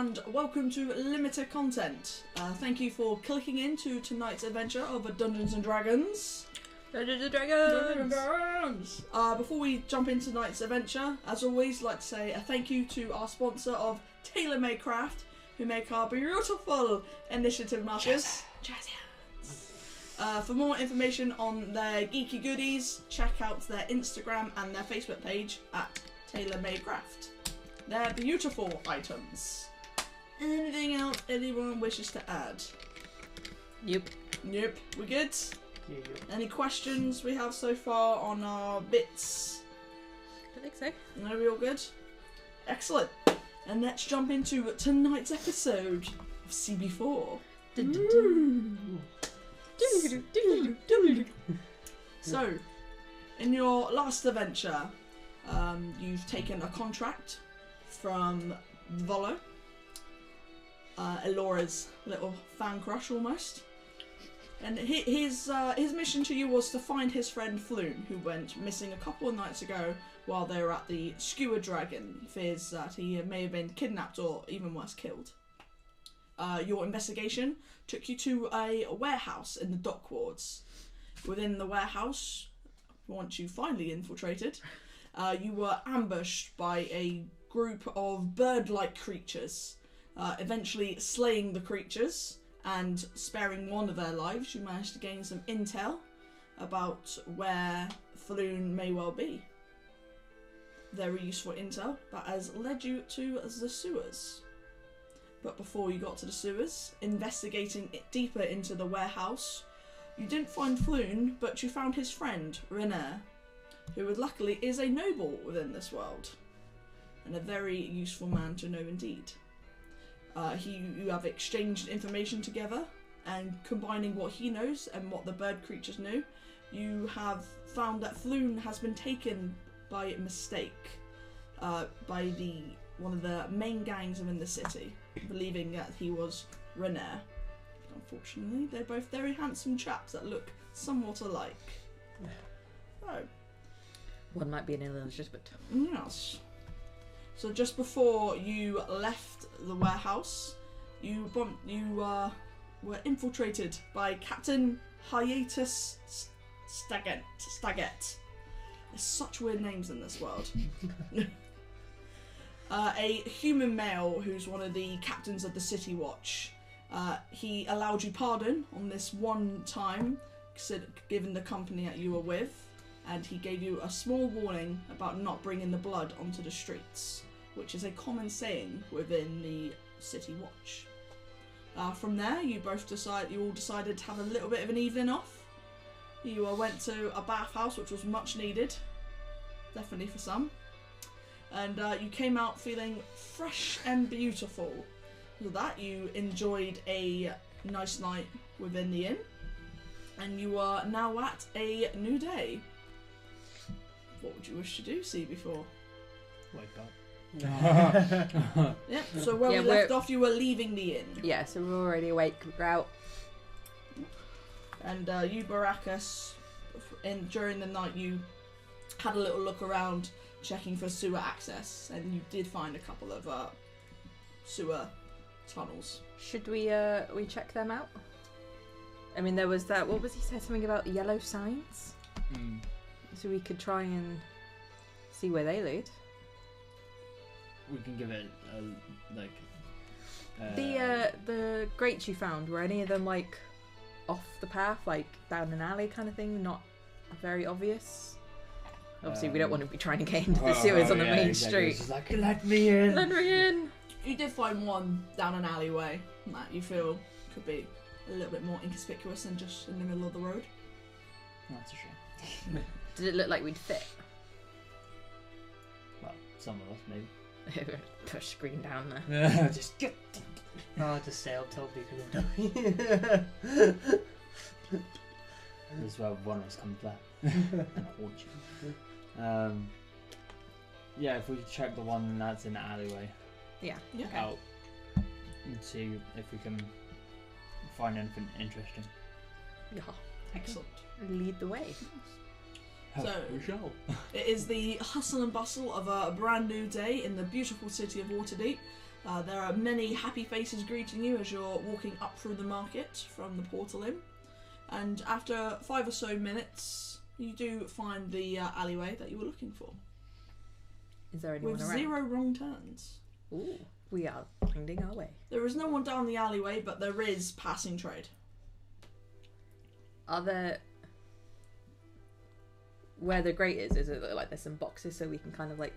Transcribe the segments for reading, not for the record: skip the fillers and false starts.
and welcome to Limited Content. Thank you for clicking into tonight's adventure of Dungeons and Dragons. Before we jump into tonight's adventure, as always, I'd like to say a thank you to our sponsor of Tailor-Made Craft, who make our beautiful initiative markers. For more information on their geeky goodies, check out their Instagram and their Facebook page at Tailor-Made Craft. They're beautiful items. Anything else anyone wishes to add? Yep. We good? Yeah. Any questions we have so far on our bits? I think so. No, we all good? Excellent. And let's jump into tonight's episode of CB4. So, in your last adventure, you've taken a contract from Volo, Elora's little fan crush almost, and his mission to you was to find his friend Floon, who went missing a couple of nights ago while they were at the Skewer Dragon. Fears that he may have been kidnapped or even worse, killed. Your investigation took you to a warehouse in the dock wards. Within the warehouse, once you finally infiltrated, you were ambushed by a group of bird-like creatures. Eventually slaying the creatures and sparing one of their lives, you managed to gain some intel about where Floon may well be. Very useful intel that has led you to the sewers. But before you got to the sewers, investigating it deeper into the warehouse, you didn't find Floon, but you found his friend, René, who luckily is a noble within this world, and a very useful man to know indeed. You have exchanged information together, and combining what he knows and what the bird creatures knew, you have found that Floon has been taken by mistake by one of the main gangs within the city, believing that he was René. Unfortunately, they're both very handsome chaps that look somewhat alike. Oh. One might be an illegitimate. Yes. So just before you left the warehouse, you were infiltrated by Captain Hiatus Staggett. There's such weird names in this world. A human male who's one of the captains of the City Watch. He allowed you pardon on this one time, given the company that you were with, and he gave you a small warning about not bringing the blood onto the streets, which is a common saying within the City Watch. From there, you all decided to have a little bit of an evening off. You went to a bathhouse, which was much needed, definitely for some, and you came out feeling fresh and beautiful. With that, you enjoyed a nice night within the inn, and you are now at a new day. What would you wish to do, CB4? Wake up. Yep, so where we left off, you were leaving the inn. Yeah, so we're already awake, we're out. And you, Barakus, during the night you had a little look around, checking for sewer access, and you did find a couple of sewer tunnels. Should we check them out? I mean, there was that, what was he said, something about yellow signs? So we could try and see where they lead. We can give it the grates you found, were any of them like off the path, like down an alley kind of thing, not very obvious? Obviously we don't want to be trying to get into the sewers on the main street. It's like, let me in. Let me in. You did find one down an alleyway that you feel could be a little bit more inconspicuous than just in the middle of the road. That's a shame. Did it look like we'd fit? Well, some of us maybe. Push screen down there. Just get. Oh, just say I'll tell people. This is where one of us comes back and haunt you. Yeah, if we check the one that's in the alleyway. Yeah. Okay. Out and see if we can find anything interesting. Yeah. Excellent. Lead the way. So, we shall. It is the hustle and bustle of a brand new day in the beautiful city of Waterdeep There are many happy faces greeting you as you're walking up through the market from the portal inn. And after 5 or so minutes, you do find the alleyway that you were looking for. Is there anyone With around? 0 wrong turns. Ooh, we are finding our way. There is no one down the alleyway, but there is passing trade. Are there... Where the grate is it like there's some boxes so we can kind of like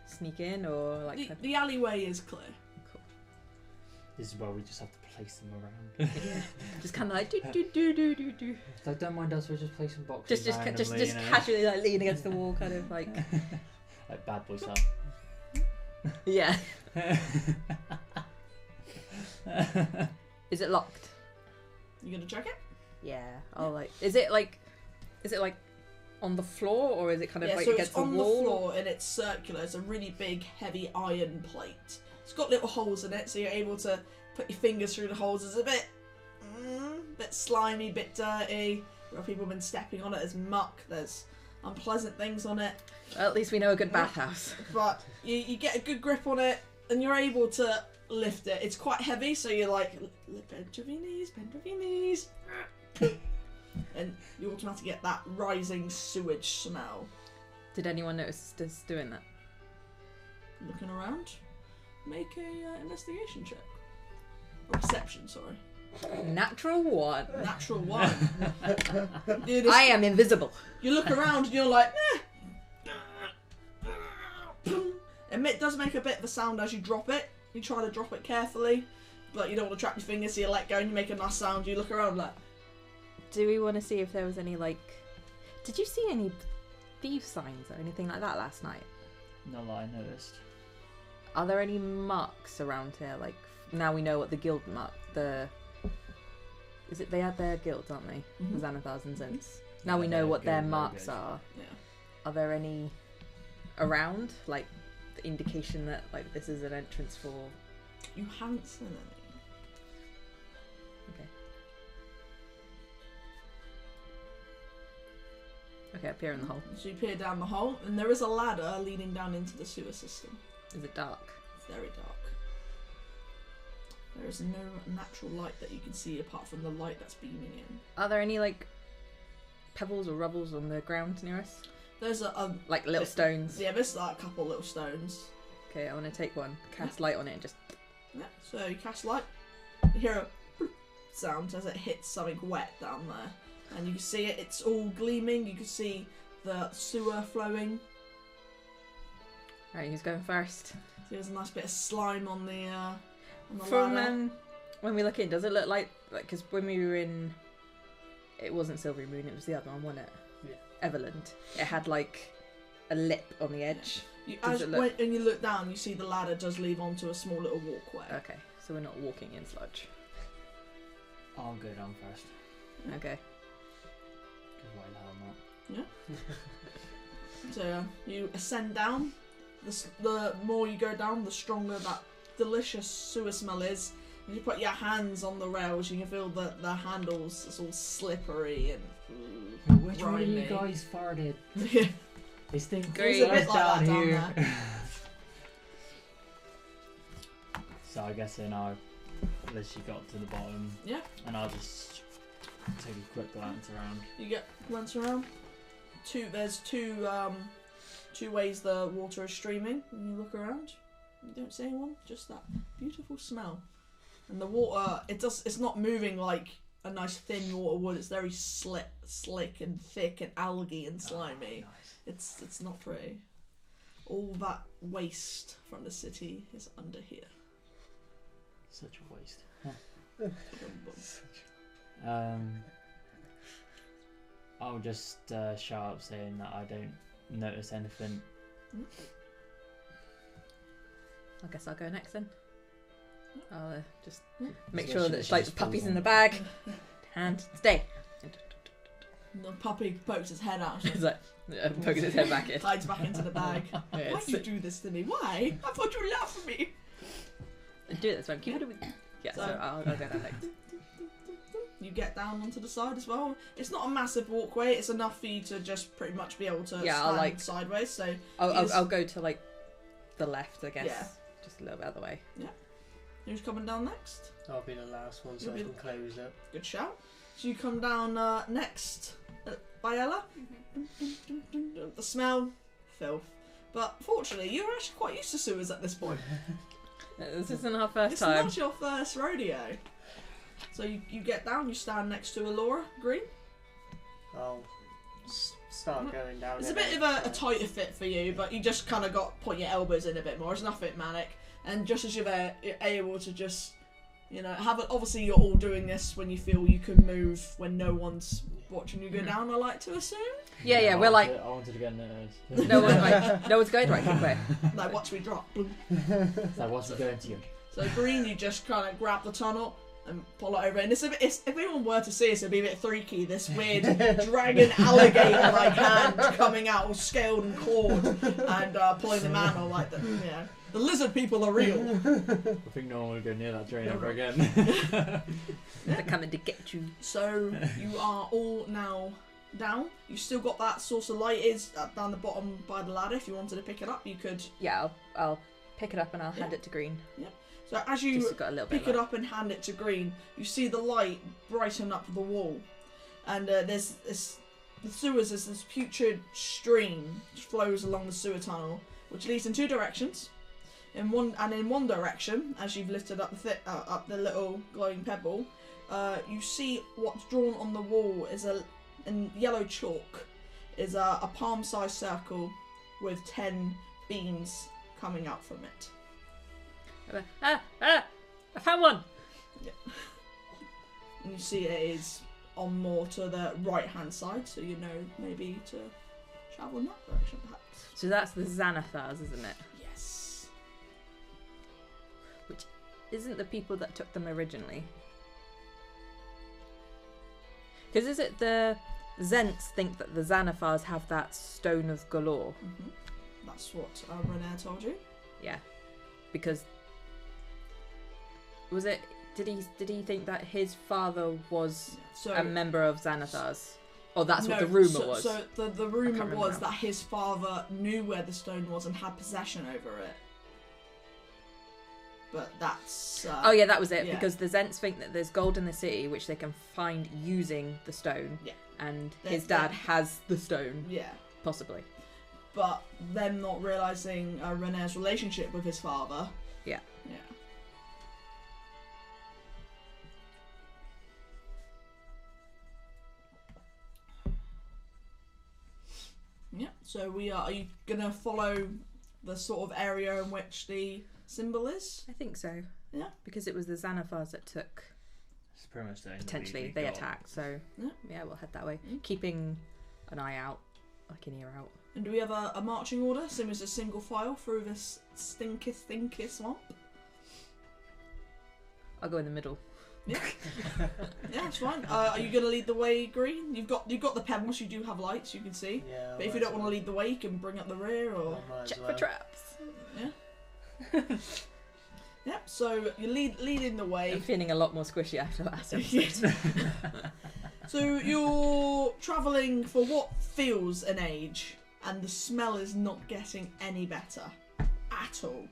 sneak in, or like... The alleyway is clear. Cool. This is where we just have to place them around. Yeah. Just kind of like do. Like, don't mind us, we'll just place some boxes Just randomly, you know? casually like leaning against the wall, kind of like... Like bad boy style. Yeah. Is it locked? You gonna check it? Yeah. I'll like... Is it like on the floor, or is it kind of like so against it's on the wall? the floor and it's circular. It's a really big, heavy iron plate. It's got little holes in it, so you're able to put your fingers through the holes. It's a bit slimy, bit dirty. Where people have been stepping on it. There's muck. There's unpleasant things on it. Well, at least we know a good bathhouse. But you get a good grip on it, and you're able to lift it. It's quite heavy, so you're like, bend over your knees. And you automatically get that rising sewage smell. Did anyone notice us doing that? Looking around, make a investigation check. Or perception, sorry. Natural 1. Natural 1. I am invisible. You look around and you're like, It does make a bit of a sound as you drop it. You try to drop it carefully, but you don't want to trap your fingers, so you let go and you make a nice sound. You look around like... Do we want to see if there was any, like... Did you see any thief signs or anything like that last night? Not that I noticed. Are there any marks around here? Like, now we know what the guild mark... Is it... They had their guilds, aren't they? Mhm. The Xanathars and Zents. Now we Yeah, know their what their guild marks logos. are. Yeah. Are there any around? Like, the indication that, like, this is an entrance for... You haven't seen any. Okay, up here in the hole. So you peer down the hole, and there is a ladder leading down into the sewer system. Is it dark? It's very dark. There is no natural light that you can see apart from the light that's beaming in. Are there any, like, pebbles or rubbles on the ground near us? There's a Like little stones? yeah, there's like a couple little stones. Okay, I want to take one, cast light on it, and just... Yeah. So you cast light. You hear a sound as it hits something wet down there, and you can see it. It's all gleaming. You can see the sewer flowing. Right, who's going first? So there's a nice bit of slime on the From ladder. when we look in, does it look like because when we were in, it wasn't Silvery Moon, it was the other one, wasn't it? Yeah. Everland. It had like a lip on the edge. When you look down, you see the ladder does lead onto a small little walkway. Okay, so we're not walking in sludge. I'll go down first. Okay. Because why the hell not? So you ascend down. The more you go down, the stronger that delicious sewer smell is. And you put your hands on the rails, you can feel that the handles is all slippery and Which one of you grimy. guys farted? Yeah. They stink Great. It's a bit down like that down here. there. So I guess then I'll let you got to the bottom. Yeah. And I'll just take a quick glance around. You get glance around. There's two ways the water is streaming. When you look around, you don't see anyone. Just that beautiful smell, and the water. It's not moving like a nice thin water would. It's very slick and thick and algae and slimy. Oh, nice. It's not pretty. All that waste from the city is under here. Such a waste. Boom, I'll just shout up saying that I don't notice anything. I guess I'll go next then. I'll just Hmm. make So sure she- that she like the just pulls puppy's in on the it. bag. And stay. The puppy pokes its head out. It's like pokes its head back in. Hides back into the bag. Yeah, Why it's- do you do this to me? Why? I thought you laughed at me. Do it this way. Keep it with. Yeah, so So- I'll go down next. You get down onto the side as well. It's not a massive walkway. It's enough for you to just pretty much be able to Yeah, stand I'll, like- sideways. So I'll Is- go to like the left, I guess. Yeah. Just a little bit out of the way. Who's coming down next? I'll be the last one so I can close it. Good shout. So you come down next, Biella. The smell, filth. But fortunately, you're actually quite used to sewers at this point. This isn't our first It's time. not your first rodeo. So you get down, you stand next to Alora Green. I'll start going down. It's a bit of a tighter fit for you, but you just kind of got point your elbows in a bit more. It's nothing manic. And just as you're there, you're able to just, you know, obviously you're all doing this when you feel you can move when no one's watching you go down, I like to assume. Yeah, we're like... I wanted to get nervous. No one's going the right way. Like, watch me drop. So what's it going to you? So Green, you just kind of grab the tunnel and pull it over. And if anyone were to see us, it'd be a bit freaky. This weird dragon alligator-like hand coming out all scaled and clawed and pulling the mantle like the, you know. The lizard people are real. I think no one will go near that drain ever again. They're coming to get you. So you are all now down. You still got that source of light is down the bottom by the ladder. If you wanted to pick it up, you could. Yeah, I'll pick it up and I'll hand it to Green. Yeah. So as you got a little bit pick it up and hand it to Green, you see the light brighten up the wall, and there's this. The sewers is this putrid stream which flows along the sewer tunnel, which leads in two directions. In one direction, as you've lifted up the little glowing pebble, you see what's drawn on the wall is in yellow chalk is a palm-sized circle with 10 beams coming out from it. I found one. Yeah. And you see it is on more to the right-hand side, so you know maybe to travel in that direction, perhaps. So that's the Xanathars, isn't it? Yes. Isn't the people that took them originally? Because is it the Zents think that the Xanathars have that stone of galore? Mm-hmm. That's what Renair told you. Yeah, because was it? Did he think that his father was a member of Xanathars? Or that's what the rumour was? So the rumour was that his father knew where the stone was and had possession over it. But that's... oh yeah, that was it, yeah. Because the Zents think that there's gold in the city which they can find using the stone. Yeah. And his dad has the stone. Yeah. Possibly. But them not realising Renair's relationship with his father. Yeah. Yeah. Yeah, so are you going to follow the sort of area in which the symbol is? I think so. Yeah. Because it was the Xanathars that took... It's pretty much the only potentially, lead they got. attacked, so yeah, we'll head that way. Mm. Keeping an eye out, like an ear out. And do we have a marching order? Same as a single file through this stinky swamp? I'll go in the middle. Yeah. Yeah, that's fine. Are you going to lead the way, Green? You've got the pebbles, you do have lights, you can see. Yeah, but if you don't want to lead the way, you can bring up the rear or... Check for traps. Yeah. Yep, so you're leading the way. I'm feeling a lot more squishy after last episode. So you're travelling for what feels an age, and the smell is not getting any better at all.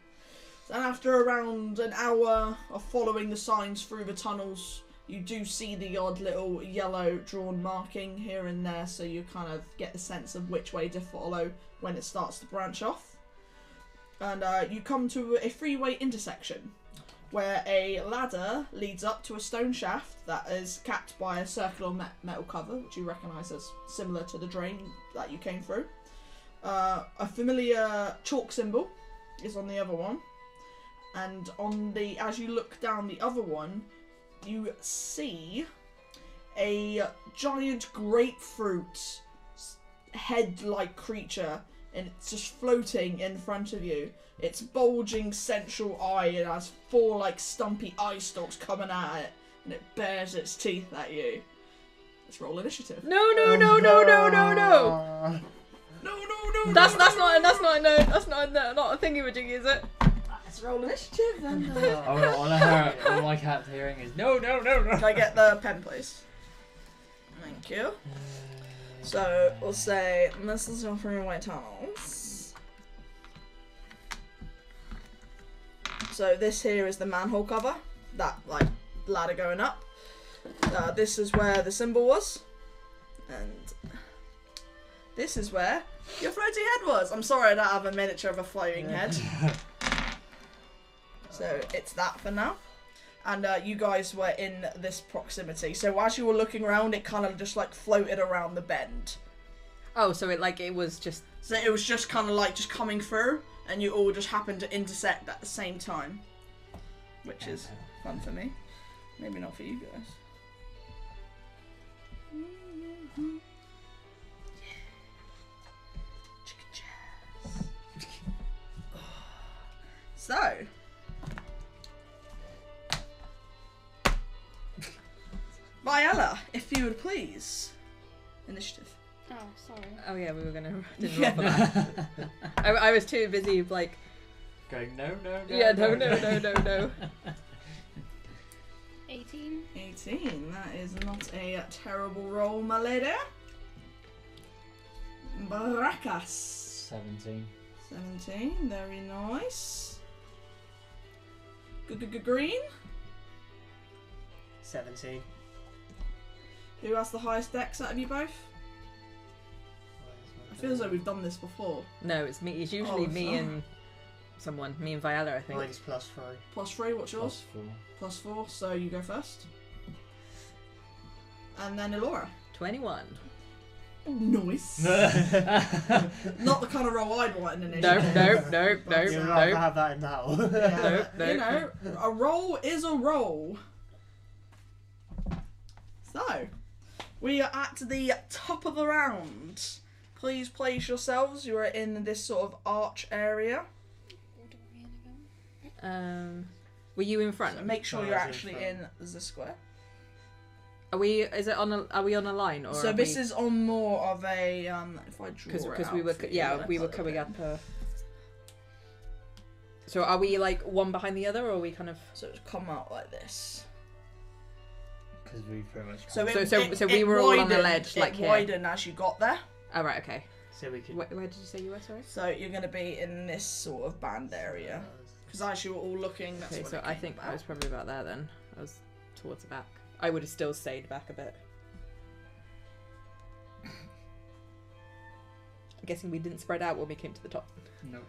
And after around an hour of following the signs through the tunnels, you do see the odd little yellow drawn marking here and there, so you kind of get the sense of which way to follow when it starts to branch off. And you come to a freeway intersection where a ladder leads up to a stone shaft that is capped by a circular metal cover, which you recognise as similar to the drain that you came through. A familiar chalk symbol is on the other one. And as you look down the other one, you see a giant grapefruit head-like creature, and it's just floating in front of you. Its bulging central eye, it has 4 like stumpy eye stalks coming at it, and it bares its teeth at you. Let's roll initiative. No. No. That's not a thingy-majiggy, is it? Let's roll initiative then. All I kept hearing is no. Can I get the pen, please? Thank you. So we'll say this is your freeway tunnels. So this here is the manhole cover. That like ladder going up. This is where the symbol was, and this is where your floating head was. I'm sorry I don't have a miniature of a floating head. So it's that for now. And you guys were in this proximity. So as you were looking around, it kind of just like floated around the bend. Oh, so it was just... So it was just kind of like just coming through, and you all just happened to intersect at the same time. Which is fun for me. Maybe not for you guys. So, Viella, if you would please. Initiative. Oh, sorry. Oh yeah, we were gonna didn't roll for that. I was too busy like going no. Yeah, no. 18. 18. That is not a terrible roll, my lady. Barakus. 17. 17. Very nice. Green. 17. Who has the highest dex out of you both? I feel as though we've done this before. No, it's me. It's usually me and someone. Me and Viella, I think. Mine's +3. +3. What's yours? +4. So you go first. And then Elora. 21. Oh, nice. Not the kind of roll I'd want in an initiative. No. You'd rather have that in now. Yeah, No. you know, a roll is a roll. So, we are at the top of the round. Please place yourselves. You are in this sort of arch area. Were you in front? So make sure I you're was in actually front. in the square. Are we on a line or? So this is on more of a if I draw because it out we were for you, we were let's coming look up. So are we like one behind the other, or are we kind of? So it's come out like this. Because we pretty much. So we were all on the ledge, like here. It widened as you got there. Oh right, okay. So we could. Where did you say you were? Sorry. So you're going to be in this sort of band area. Because as you were all looking, that's Okay, what so it I came think about. I was probably about there then. I was towards the back. I would have still stayed back a bit. I'm guessing we didn't spread out when we came to the top. No.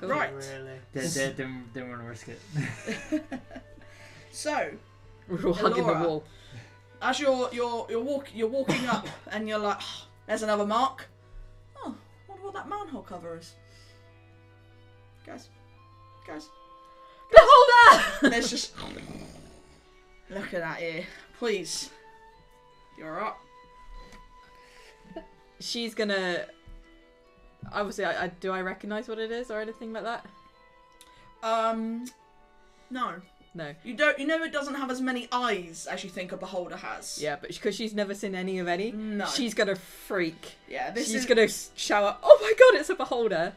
Right. Really. Didn't want to risk it. So, We were all hugging the Elora. wall. as you're walking up, and you're like, oh, there's another mark. Oh, wonder what that manhole cover is. Guys. Beholder! There's just look at that ear. Please. You're up. She's gonna. Obviously, do I recognise what it is or anything like that? No. No. You don't. You know it doesn't have as many eyes as you think a beholder has. Yeah, but because she's never seen any of any, No. she's gonna freak. Yeah. This She's is gonna shout, "Oh my god, it's a beholder!"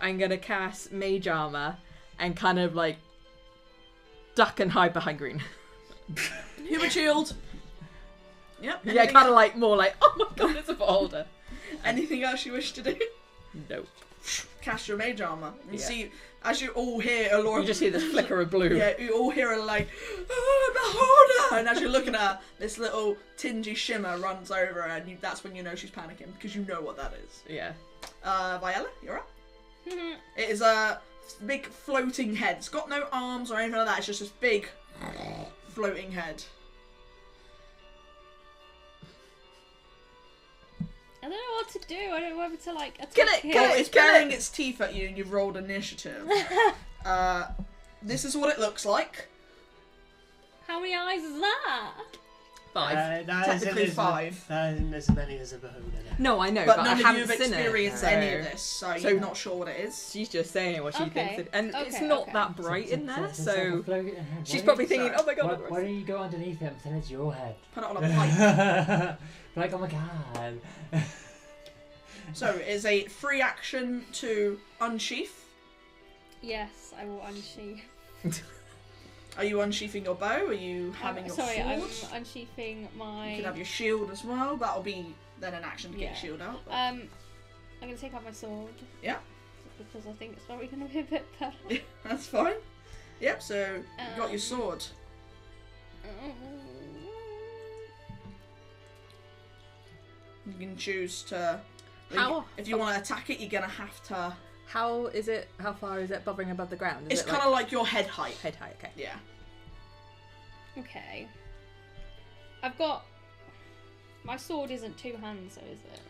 I'm gonna cast mage armor and kind of like duck and hide behind Green. human shield. Yep. Yeah, kind of like more like, "Oh my god, it's a beholder." Anything else you wish to do? Nope. Cast your mage armor and Yeah. see as you all hear Elora. You just hear this flicker of blue. Yeah, you all hear her like, oh, beholder! And as you're looking at her, this little tingy shimmer runs over her, and that's when you know she's panicking, because you know what that is. Yeah. Viella, you're up. It is a big floating head. It's got no arms or anything like that, it's just this big floating head. I don't know what to do. I don't know whether to like attack Kill it, him. kill Oh, it. it's baring its teeth at you, and you've rolled initiative. This is what it looks like. How many eyes is that? 5. Technically 5. That isn't as many as a beholder. No, I know, But but none I of haven't you have seen experienced it. any of this, so you're not sure what it is. She's just saying what she Okay. thinks, and it's Okay, not okay. that bright in there, so Floating. she's probably thinking, "Oh my god." Why don't you go underneath it and pretend it's your head? Put it on a pipe. Like, oh my god. So it's a free action to unsheath. Yes, I will unsheath. Are you unsheathing your bow? Are you having your sorry, sword? I'm unsheathing my. You could have your shield as well. That'll be then an action to get Yeah. your shield out. But... I'm gonna take out my sword. Yeah. because I think it's probably going to be a bit better. That's fine. Yep, so you got your sword. You can choose to... How? If you want to attack it, you're going to have to... How is it? How far is it hovering above the ground? Is It's it kind of like your head height. head height. Okay. Yeah. Okay. I've got... My sword isn't two hands, so is it?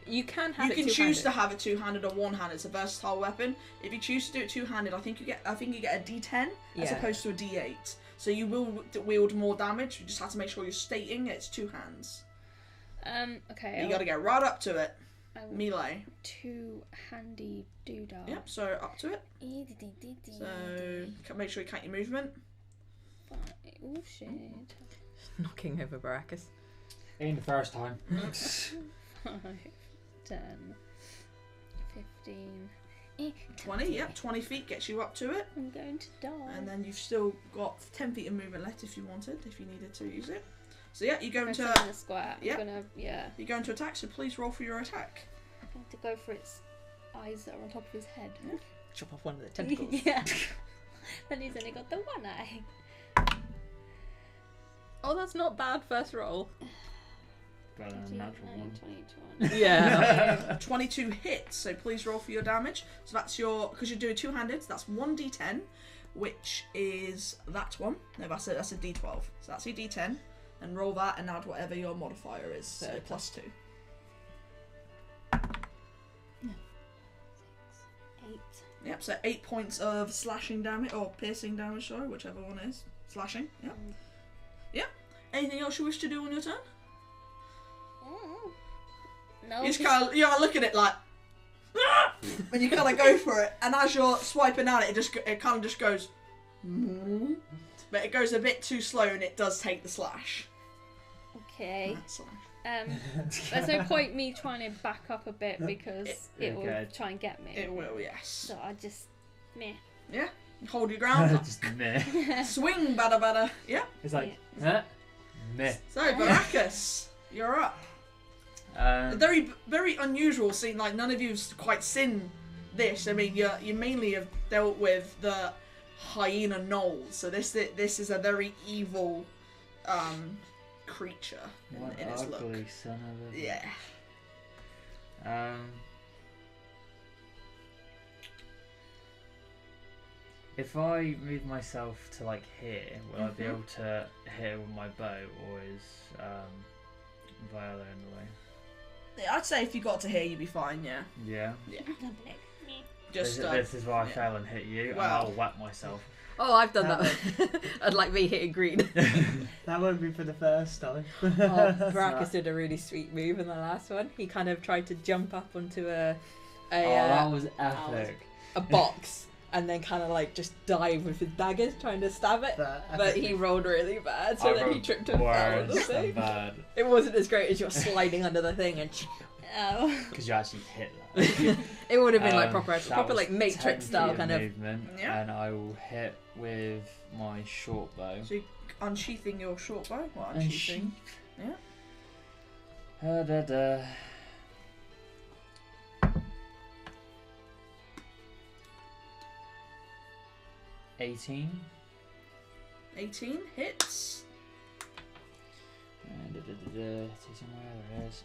You can have You it can two-handed. choose to have it two-handed or one-handed. It's a versatile weapon. If you choose to do it two-handed, I think you get a D10 as Yeah. opposed to a D8. So you will wield more damage. You just have to make sure you're stating it's two hands. Okay. You got to get right up to it. I want Melee. two handy doodah. Yep. So up to it. So make sure you count your movement. Oh shit. Knocking over Barakus. Ain't the first time. 5, 10, 15, 20. Yep. 20 feet gets you up to it. I'm going to die. And then you've still got 10 feet of movement left if you wanted, if you needed to use it. So yeah, you go Press into it in the square. Yep. I'm gonna, yeah. you go into attack. So please roll for your attack. I'm going to go for its eyes that are on top of his head. Chop off one of the tentacles. Yeah. Then he's only got the one eye. Oh, that's not bad first roll. Better than a natural one. 20, Yeah. 22 hits, so please roll for your damage. So that's your, because you're doing two-handed, so that's 1d10, which is that one. No, that's a d12. So that's your d10, and roll that and add whatever your modifier is, so So plus 2. 8. Yep, so 8 points of slashing damage, or piercing damage, sorry, whichever one is. Slashing, yep. Anything else you wish to do on your turn? No. You just kind of look at it like, and you kind of go for it, and as you're swiping at it, it kind of just goes, but it goes a bit too slow, and it does take the slash. Okay. That slash. There's no point me trying to back up a bit because it will Okay. try and get me. It will, yes. So I just meh. Yeah. Hold your ground. Just meh. Swing, bada. Yeah. It's like, huh? Meh. So Barakus, you're up. A very, very unusual scene. Like none of you've quite seen this. I mean, you mainly have dealt with the hyena gnolls. So this is a very evil creature What in its ugly look. son of a... Yeah. If I move myself to like here, will I be Mhm. able to hit it with my bow, or is Viola in the way? Yeah, I'd say if you got to here, you'd be fine. Yeah. Yeah. Just this is where I yeah. fell and hit you, Well. and I'll whack myself. Oh, I've done that. I'd like me hitting green. That won't be for the first time. Oh, Barakus did a really sweet move in the last one. He kind of tried to jump up onto that was epic. a box and then kind of like just dive with his daggers trying to stab it. But he rolled really bad, so I then he rolled tripped and fell on the worse than thing. bad, It wasn't as great as you're sliding under the thing and Oh. because you actually hit that. it would have been like That proper was like 10 Matrix style feet kind of. movement, Yeah. and I will hit with my short bow. So you're unsheathing your short bow. What And unsheathing? Yeah. Da. 18. 18 hits. And taking where there is.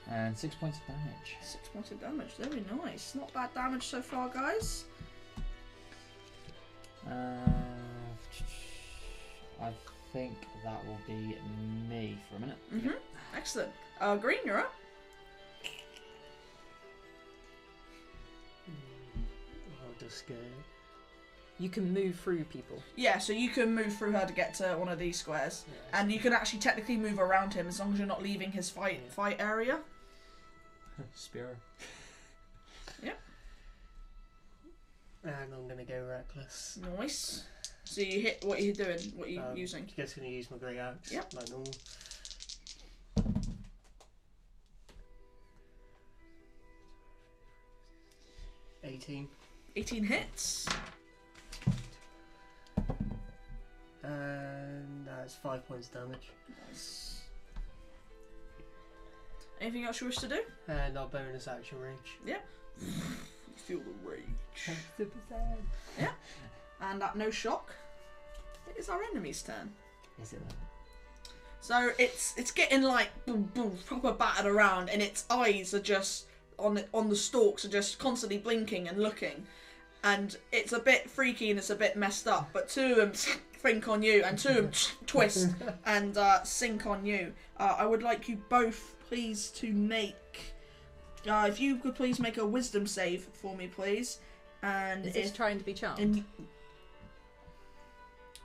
And 6 points of damage. 6 points of damage. Very nice. Not bad damage so far, guys. I think that will be me for a minute. Excellent. Green, you're up. I'll just go. You can move through people. Yeah, so you can move through her to get to one of these squares, and you can actually technically move around him as long as you're not leaving his fight area. Spear. And I'm gonna go reckless. Nice. So you hit. What are you doing? What are you using? Just gonna use my great axe. Yep. Like normal. $18. 18 hits. And that's 5 points damage. Nice. Anything else you wish to do? And our bonus action rage. Feel the rage. Yeah. And at no shock, it is our enemy's turn. Is it though? So it's getting like boom, boom, proper battered around, and its eyes are just on the stalks are just constantly blinking and looking, and it's a bit freaky and it's a bit messed up. But two of them think on you, and two of them twist and sink on you. I would like you both, please, to make. If you could please make a wisdom save for me, please. And Is this trying to be charmed?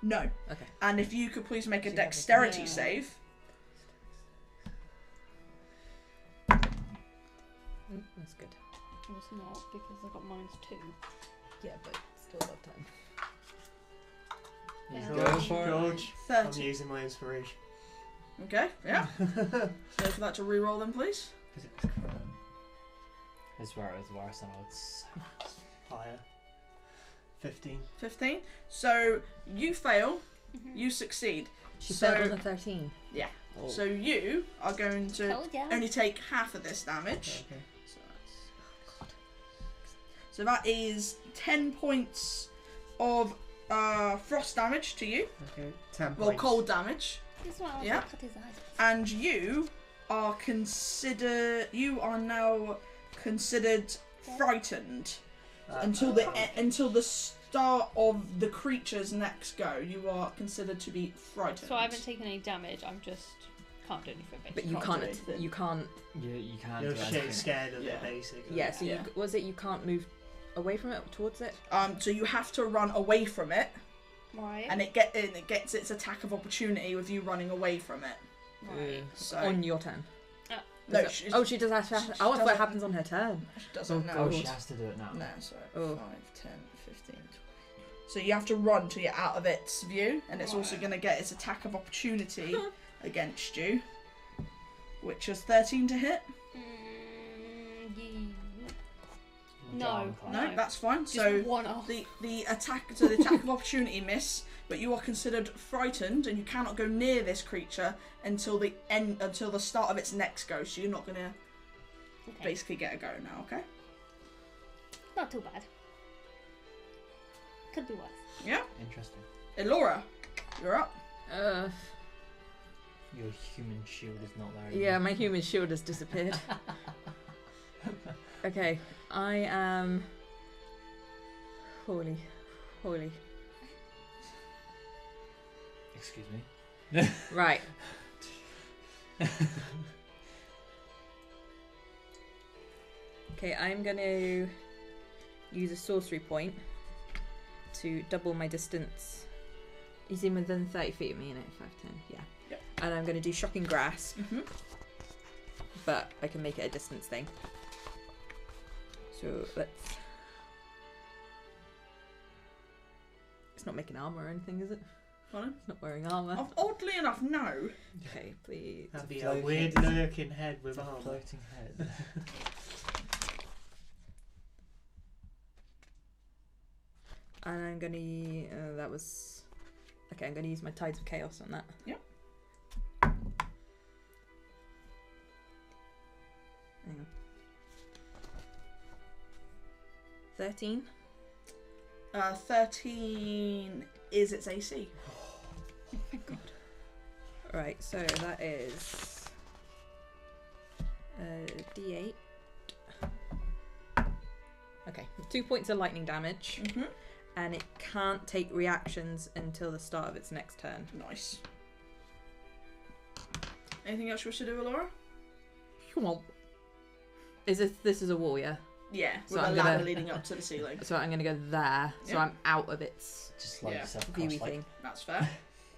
No. Okay. And if you could please make a So you have a- dexterity Yeah. save. That's good. It's not because I got -2. Yeah, but still a lot of time. He's Yeah. going for it. George, I'm 30. using my inspiration. Okay, yeah. So for that to re-roll then, please. I swear it was worse than I would say. Higher. 15. 15. So you fail, Mhm. you succeed. She So- failed on a 13. Yeah. Oh. So you are going to Told ya. only take half of this damage. Okay. So that is 10 points of frost damage to you. Okay. 10 Well, points. cold damage. This one, I Yeah. cut his eyes. And you are now considered frightened until the start of the creature's next go. You are considered to be frightened. So I haven't taken any damage. I'm just can't do anything. But Basically. you Can't can't. do anything. You can't. You can't You're do shit anything. scared of Yeah. it, basically. Yeah. So Yeah. you can't move away from it, towards it. So you have to run away from it, Right. and it gets its attack of opportunity with you running away from it. Right. So On your turn. no, Is it- she she does have to. she Oh, I thought doesn't- it happens on her turn. doesn't know. Oh, she has to do it now. No, so Oh. 5, 10, 15, 20. So you have to run till you're out of its view, and it's also Right. going to get its attack of opportunity against you, which is 13 to hit. No. No, that's fine. Just So one off. the attack of opportunity miss, but you are considered frightened, and you cannot go near this creature until the start of its next go. So you're not going to Okay. basically get a go now, okay? Not too bad. Could be worse. Yeah. Interesting. Elora, you're up. Your human shield is not there. Yeah, my human shield has disappeared. Okay, I am. Holy. Excuse me. Right. Okay, I'm gonna use a sorcery point to double my distance. He's in within 30 feet of me, innit? 5, 10, yeah. Yep. And I'm gonna do shocking grasp, Mm-hmm. but I can make it a distance thing. So let's. It's not making armor or anything, is it? Pardon? It's not wearing armor. Oddly enough, no. Okay, please. That'd be a floating- weird lurking head with It's a armor. floating head. And I'm gonna. That was. Okay, I'm gonna use my Tides of Chaos on that. Yep. Hang on. 13. 13 is its AC. Right, so that is. D8. Okay, 2 points of lightning damage. Mm-hmm. And it can't take reactions until the start of its next turn. Nice. Anything else you wish to do, Laura? This is a wall, yeah? Yeah, So with a I'm ladder gonna- leading up to the ceiling. So I'm gonna go there. So Yeah. I'm out of its Just slide Yeah. yourself viewy across, like, thing. That's fair.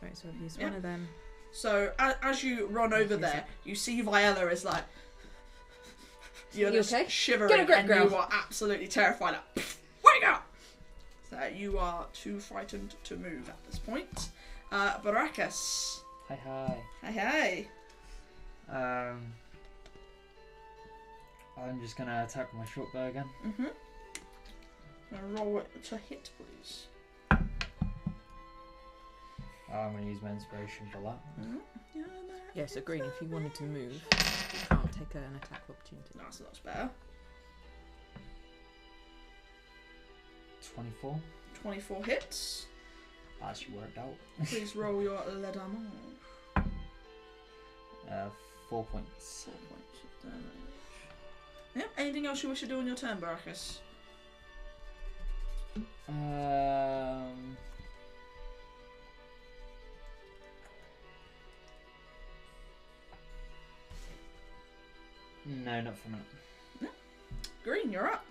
Right, so I've used Yeah. one of them. So as you run over there, you see Viella is like, you're You just okay? shivering, Get a grip, and girl. you are absolutely terrified. Like, wake up! So you are too frightened to move at this point. Barakus. Hi. Hey. I'm just gonna attack with my short bow again. Mm-hmm. Roll it to hit, please. I'm going to use my inspiration for that. Yeah, so Green, if you wanted to move, you can't take an attack of opportunity. That's better. 24. 24 hits. That actually worked out. Please roll your le damage. 4 points. 4 points of damage. Yep. Anything else you wish to do on your turn, Barakus? No, not for a minute. Green, you're up.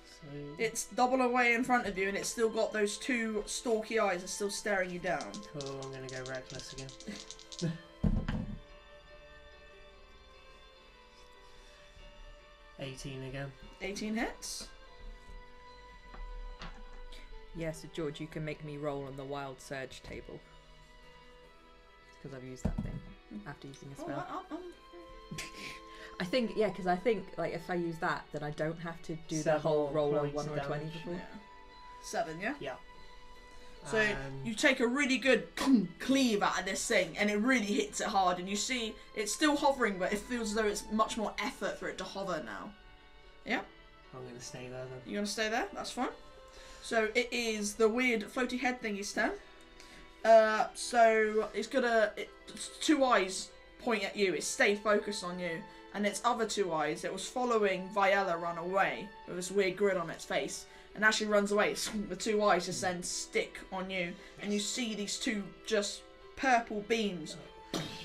So, It's double away in front of you, and it's still got those two stalky eyes that are still staring you down. cool, I'm gonna go reckless again. 18 again. 18 hits. Yeah, so George, you can make me roll on the Wild Surge table. Because I've used that thing after using a spell. I think, yeah, because I think, like, if I use that, then I don't have to do the 7 whole roll of points 1 of or 20 damage. before. Yeah. 7, yeah? Yeah. So you take a really good cleave out of this thing, and it really hits it hard, and you see it's still hovering, but it feels as though it's much more effort for it to hover now. Yeah? I'm gonna stay there then. You gonna stay there? That's fine. So it is the weird floaty head thingy's turn. So it's gonna... Its two eyes point at you. It stay focused on you. And its other two eyes, it was following Viella run away with this weird grin on its face. And as she runs away, the two eyes just then stick on you. And you see these two just purple beams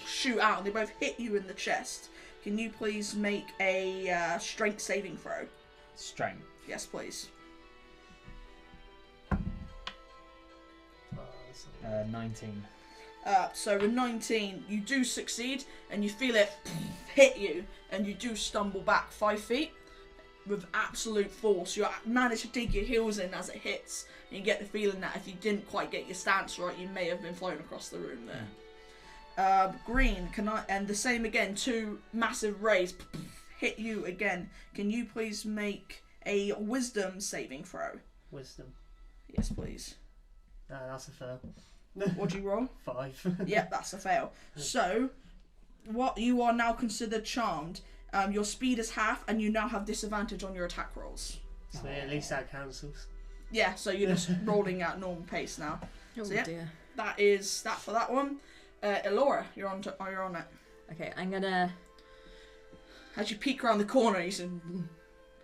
shoot out. And they both hit you in the chest. Can you please make a strength saving throw? Strength. Yes, please. 19. So with 19, you do succeed, and you feel it hit you, and you do stumble back 5 feet with absolute force. You manage to dig your heels in as it hits, and you get the feeling that if you didn't quite get your stance right, you may have been flown across the room there. Green, and the same again, two massive rays hit you again. Can you please make a wisdom saving throw? Wisdom. Yes, please. That's a fail. What'd you roll? 5. Yep, that's a fail. So, what you are now considered charmed. Your speed is half, and you now have disadvantage on your attack rolls. So at least that cancels. Yeah, so you're just rolling at normal pace now. Oh So, yeah. dear. That is that for that one. Elora, you're on it. Okay, I'm gonna... As you peek around the corner, you said...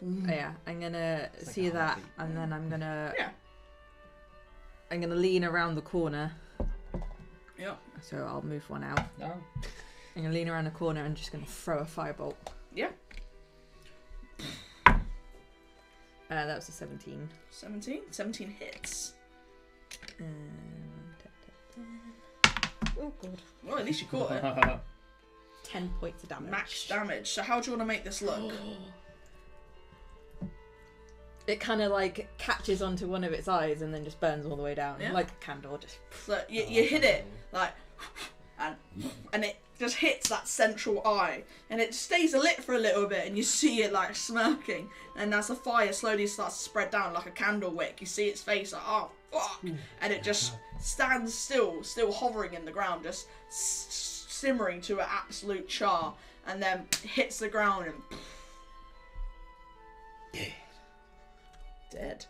Yeah, I'm gonna It's like see a that, heartbeat. and then I'm gonna... Yeah. I'm gonna lean around the corner. Yeah. So I'll move one out. No. I'm gonna lean around the corner and just gonna throw a firebolt. Yeah. That was a 17. 17? 17 hits. Oh god. Well, at least you caught it. 10 points of damage. Max damage. So how do you want to make this look? It kind of like catches onto one of its eyes and then just burns all the way down. Yeah. Like a candle, just... So you hit it, like... And it just hits that central eye, and it stays lit for a little bit, and you see it like smirking, and as the fire slowly starts to spread down like a candle wick, you see its face like, oh fuck, and it just stands still hovering in the ground, just simmering to an absolute char, and then hits the ground and dead.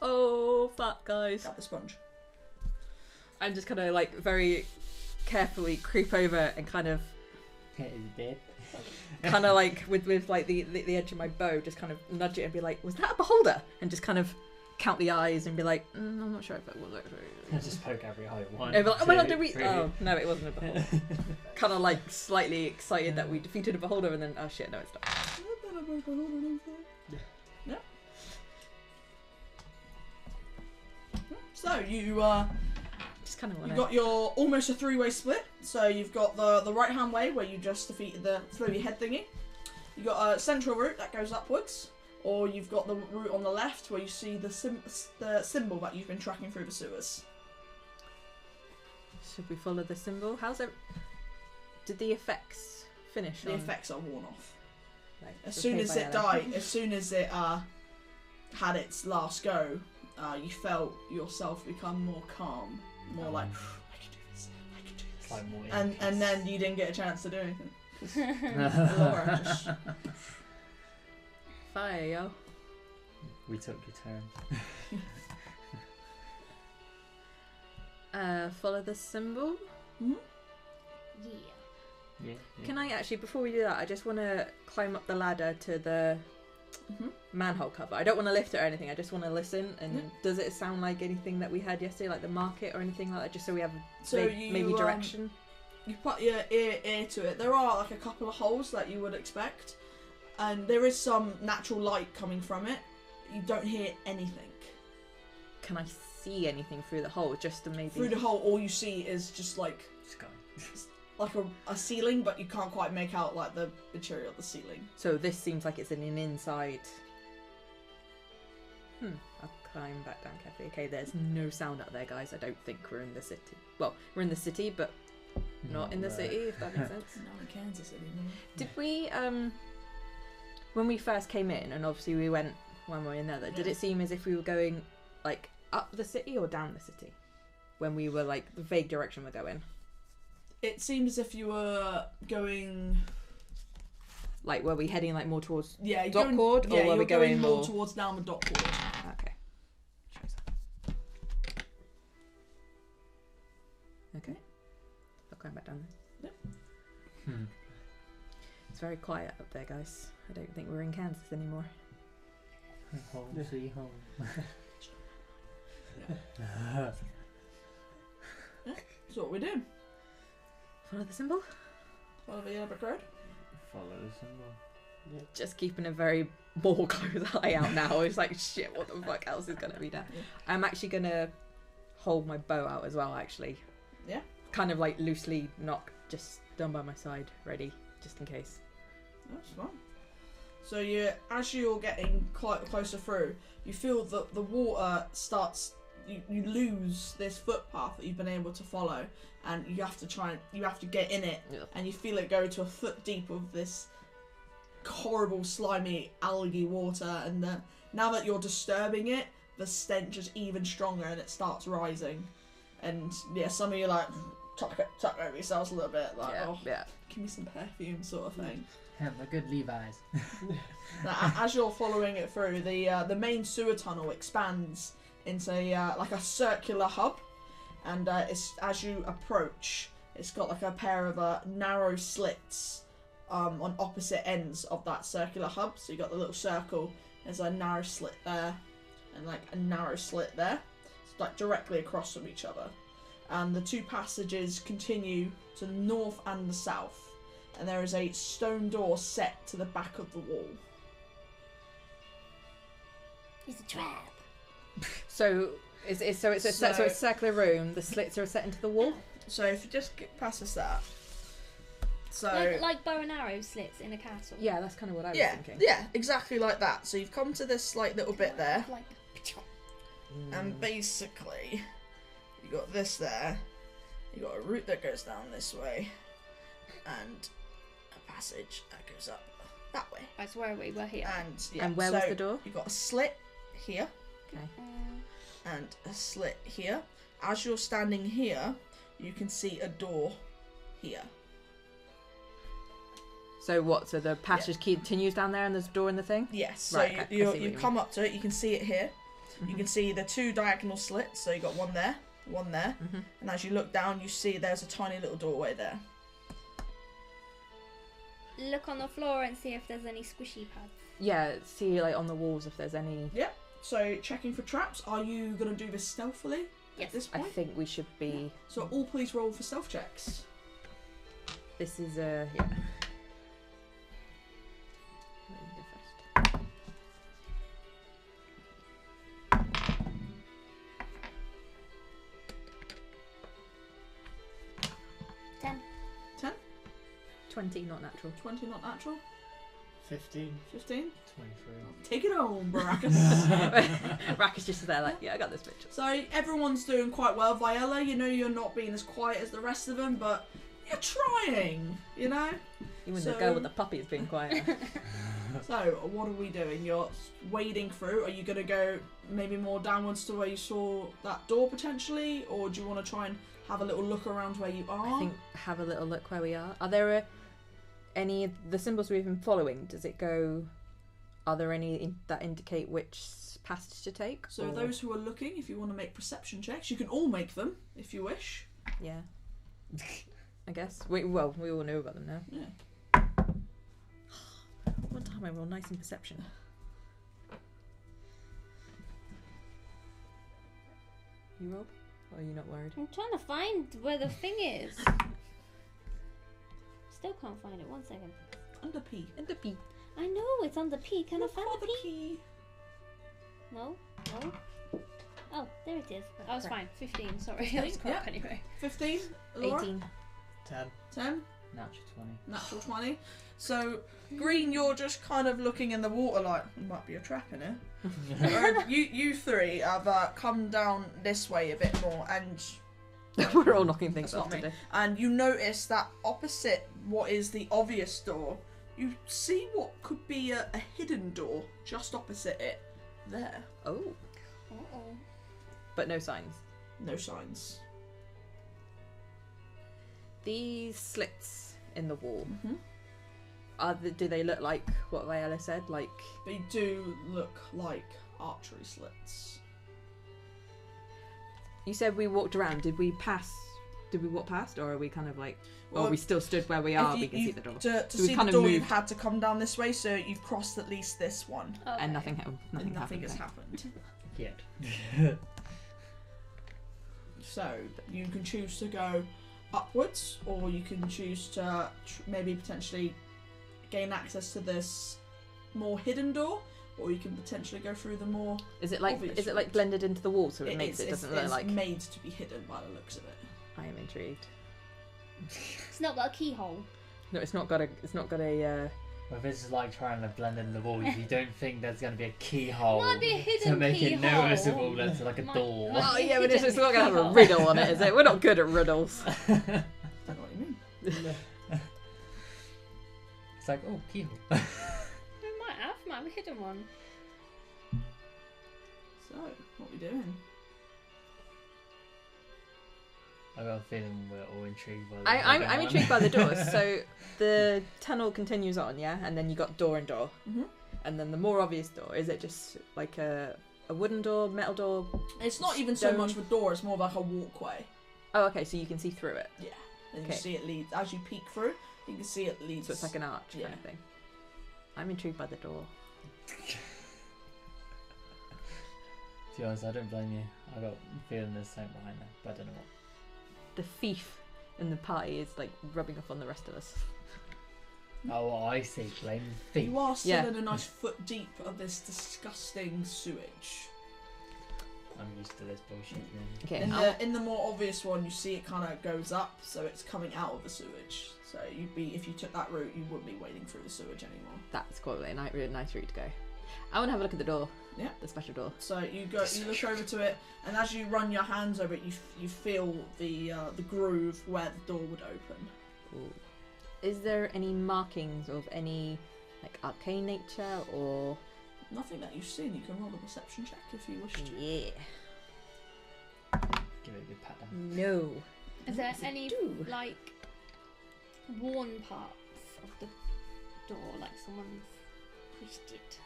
Oh, fuck, guys. Got the sponge. I'm just kind of like very carefully creep over and kind of Is it dead? like with like the edge of my bow, just kind of nudge it and be like, was that a beholder? And just kind of count the eyes and be like, I'm not sure if it was actually. Just poke every eye. 1, And be like, oh my god, 2, did we? 3. Oh no, it wasn't a beholder. Kind of like slightly excited that we defeated a beholder, and then oh shit, no, it's not. Yeah. So you Just kind of want you've to. got your almost a three-way split. So you've got the right-hand way where you just defeated the floaty head thingy. You've got a central route that goes upwards, or you've got the route on the left where you see the symbol that you've been tracking through the sewers. Should we follow the symbol? How's it? Did the effects finish? The on... effects are worn off. Like, As okay, soon as it Viola. died, as soon as it had its last go, you felt yourself become more calm, more like, I can do 5 more and inches. then you didn't get a chance to do anything. Laura just Fire, yo. We took your turn. Follow the symbol. Yeah. Yeah. Can I actually, before we do that, I just want to climb up the ladder to the manhole cover. I don't want to lift it or anything. I just want to listen. And does it sound like anything that we heard yesterday, like the market or anything like that? Just so we have maybe direction. You put your ear to it. There are like a couple of holes that you would expect, and there is some natural light coming from it. You don't hear anything. Can I see anything through the hole? Just to maybe Through the hole, all you see is just like Sky. like a ceiling, but you can't quite make out like the material of the ceiling. So this seems like it's in an inside. I'll climb back down carefully. Okay, there's no sound out there, guys. I don't think we're in the city. Well, we're in the city, but not in the city, if that makes sense. Not in Kansas anymore. Did we, when we first came in, and obviously we went one way or another, did it seem as if we were going, like, up the city or down the city? When we were, like, the vague direction we're going? It seemed as if you were going. Like, were we heading, like, more towards Yeah, dock cord, or were we going more more towards down the dock cord? Okay. Okay. I'll climb back down there. It's very quiet up there, guys. I don't think we're in Kansas anymore. Home, sweet home. That's what we do. Follow the symbol. Follow the yellow brick road. Follow the symbol. Just keeping a very more close eye out now. It's like, shit, what the fuck else is going to be done? I'm actually going to hold my bow out as well, actually. Yeah? Kind of like loosely, not just done by my side, ready, just in case. That's fine. So as you're getting quite closer through, you feel that the water starts. You lose this footpath that you've been able to follow, and you have to get in it, and you feel it go to a foot deep of this horrible slimy algae water, and now that you're disturbing it, the stench is even stronger and it starts rising, and some of you like tuck over yourselves a little bit, like give me some perfume sort of thing. Yeah, the good Levi's. Now, as you're following it through, the main sewer tunnel expands into like a circular hub, and as you approach, it's got like a pair of narrow slits on opposite ends of that circular hub. So you got the little circle, there's a narrow slit there, and like a narrow slit there. It's like directly across from each other, and the two passages continue to the north and the south. And there is a stone door set to the back of the wall. It's a trap. So it's a circular room. The slits are set into the wall. So if you just get past us that, so Like bow and arrow slits in a castle. Yeah, that's kind of what I was thinking. yeah, exactly like that. So you've come to this like little bit there, Like, and basically you got this there. You got a route that goes down this way, and a passage that goes up that way. that's where we were here. And where was the door? You got a slit here. Okay. And a slit here. As you're standing here, you can see a door here. So what? So the passage continues down there, and there's a door in the thing. Yes. So Right, okay, I see you what come up to it. You can see it here. You can see the two diagonal slits. So you got one there, and as you look down, you see there's a tiny little doorway there. Look on the floor and see if there's any squishy pads. Yeah. See, like on the walls, if there's any. So checking for traps. Are you gonna do this stealthily Yes. at this I point? think we should be. So all please roll for stealth checks. This is yeah. Let me go first. 10. 20, not natural. 20 not natural. 15. 15. 23. Take it home, Barakus. Rack is just there, like, yeah, I got this bitch. So everyone's doing quite well. Viella, you know you're not being as quiet as the rest of them, but you're trying, you know? Even So- the girl with the puppy is being quiet. So, what are we doing? You're wading through. Are you going to go maybe more downwards to where you saw that door potentially? Or do you want to try and have a little look around where you are? I think have a little look where we are. Are there any of the symbols we've been following? Does it go? Are there any that indicate which passage to take? So, or... those who are looking, if you want to make perception checks, you can all make them if you wish. Yeah. I guess. We all know about them now. Yeah. One time I rolled nice in perception. You roll? Or are you not worried? I'm trying to find where the thing is. Still can't find it. 1 second. Under P. And the P. I know it's under P. Can I find the P? P? No. No. Oh, there it is. I was Correct. fine. 15. Sorry. 15, I was crap yeah. anyway. 15? Laura? 18. 10. 10? Natural 20. Natural 20. So, Green, you're just kind of looking in the water like, there might be a trap in here. You three have come down this way a bit more, and We're all knocking things That's off not me. today. and you notice that opposite what is the obvious door, you see what could be a hidden door just opposite it. There. Oh. Uh-oh. But no signs. No signs. These slits in the wall, Hmm. do they look like what Viola said? Like, They do look like archery slits. you said we walked around. Did we walk past? Or are we kind of like, Well, or we still stood where we If are, you- we can you- see the door. To So we see the kind of door, you've moved. had to come down this way, so you've crossed at least this one. Okay. And nothing And nothing happened. has then. happened. Yet. So you can choose to go upwards, or you can choose to maybe potentially gain access to this more hidden door, or you can potentially go through the more. Is it like Obvious like route. blended into the wall so it makes it's, it doesn't it's look like? made to be hidden by the looks of it. I am intrigued. It's not got a keyhole. No, it's not got a. Well, if it's like trying to blend in the wall, you don't think there's going to be a keyhole Might be a hidden to make it keyhole. noticeable that's like a Might- door. might- Oh yeah, but it's Hidden not gonna have a keyhole. riddle on it, is it? We're not good at riddles. I don't know what you mean. It's like, oh, keyhole. We might have a hidden one. So what are we doing? I got a feeling we're all intrigued by the I'm intrigued by the doors. So the tunnel continues on, yeah, and then you got door and door, Mhm. and then the more obvious door. Is it just like a wooden door, metal door? It's not even so Stone. much of a door; it's more like a walkway. Oh, okay, so you can see through it. Yeah, and Okay. you see it leads as you peek through. You can see it leads. So it's like an arch kind Yeah. of thing. I'm intrigued by the door. To be honest, I don't blame you. I got a feeling there's something behind there, but I don't know what. The thief in the party is like rubbing off on the rest of us. Oh, I see. Blame the thief. You are still Yeah. in a nice foot deep of this disgusting sewage. I'm used to this bullshit. Man. Okay, In the more obvious one, you see it kind of goes up, so it's coming out of the sewage. So if you took that route, you wouldn't be wading through the sewage anymore. that's quite a really nice route to go. I want to have a look at the door. Yeah. The special door. So you look over to it, and as you run your hands over it, you feel the groove where the door would open. Ooh. Is there any markings of any like arcane nature or? Nothing that you've seen. You can roll a perception check if you wish to. Yeah. Give it a good pat down. No. Is there What does it any do? like worn parts of the door, like someone's pushed it?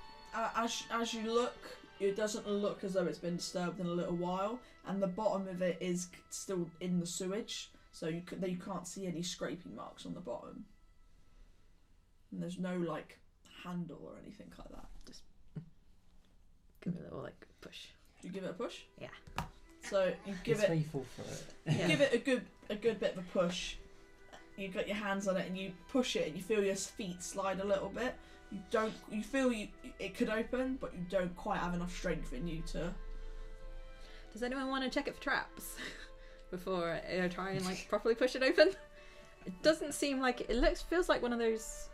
As you look, it doesn't look as though it's been disturbed in a little while, and the bottom of it is still in the sewage, so you can't see any scraping marks on the bottom. And there's no like handle or anything like that. Just give it a little like push. Do you give it a push? Yeah. So you give It's it where you fall for it. Yeah. give it a good bit of a push. You got your hands on it and you push it and you feel your feet slide a little bit. You feel it could open, but you don't quite have enough strength in you to. Does anyone want to check it for traps before I try and like properly push it open? It doesn't seem like feels like one of those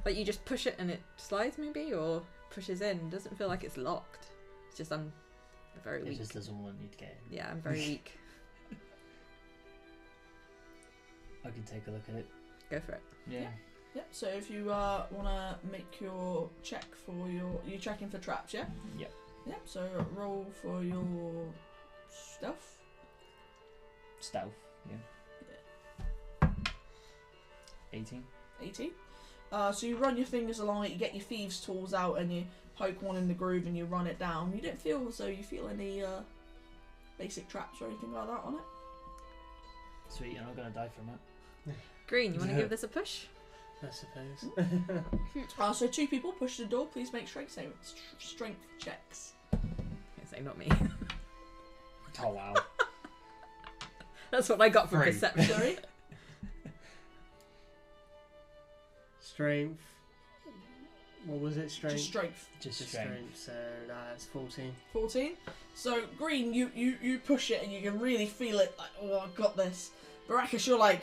like you just push it and it slides maybe or pushes in. It doesn't feel like it's locked. It's just I'm very It weak. just doesn't want you to get in. Yeah, I'm very weak. I can take a look at it. Go for it. Yeah. Yep. So if you wanna make your check for you're checking for traps, yeah. Yep. Yep. So roll for your stealth. Stealth. Yeah. 18. 80. So you run your fingers along it, you get your thieves' tools out, and you poke one in the groove and you run it down. You don't feel as though you feel any basic traps or anything like that on it. Sweet, you're not gonna die from it. Green, you want to give this a push? I suppose. So 2 people push the door. Please make strength checks. Say not me. Oh wow. That's what I got from 3. perception. Sorry. Strength. What was it? Strength. Just strength. Just Just strength. strength. So that's 14. 14. So Green, you push it and you can really feel it. Like, oh, I've got this. Barakus, you're like,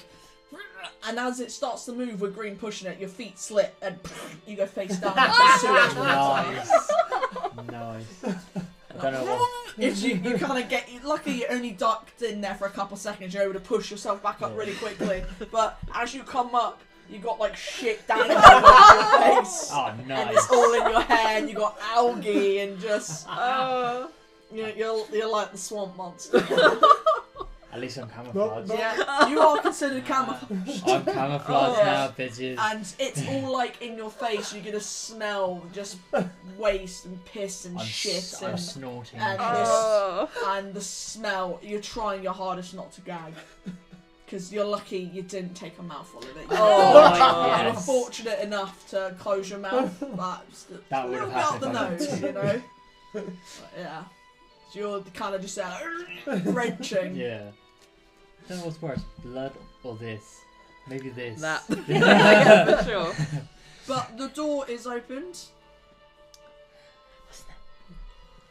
and as it starts to move with Green pushing it, your feet slip and you go face down into the sewage. Nice. Nice. I don't know what. If you kind of get, luckily you only ducked in there for a couple of seconds, you're able to push yourself back up really quickly. But as you come up, you got like shit dangling off your face. Oh, And nice. it's all in your hair, and you got algae and just, you're like the swamp monster. At least I'm camouflaged. Yeah, you are considered camouflage. I'm camouflaged Oh. now, bitches. And it's all like in your face. You're gonna smell just waste and piss and shit I'm and snorting. and shit. Oh. and the smell. You're trying your hardest not to gag, because you're lucky you didn't take a mouthful of it. You Oh, you were yes. fortunate enough to close your mouth, but still, That a would little have bit up the happened if I nose, you know. But, yeah, so you're kind of just wrenching. Yeah. I don't know what's worse, blood or this. Maybe this. That. Yeah, for sure. But the door is opened.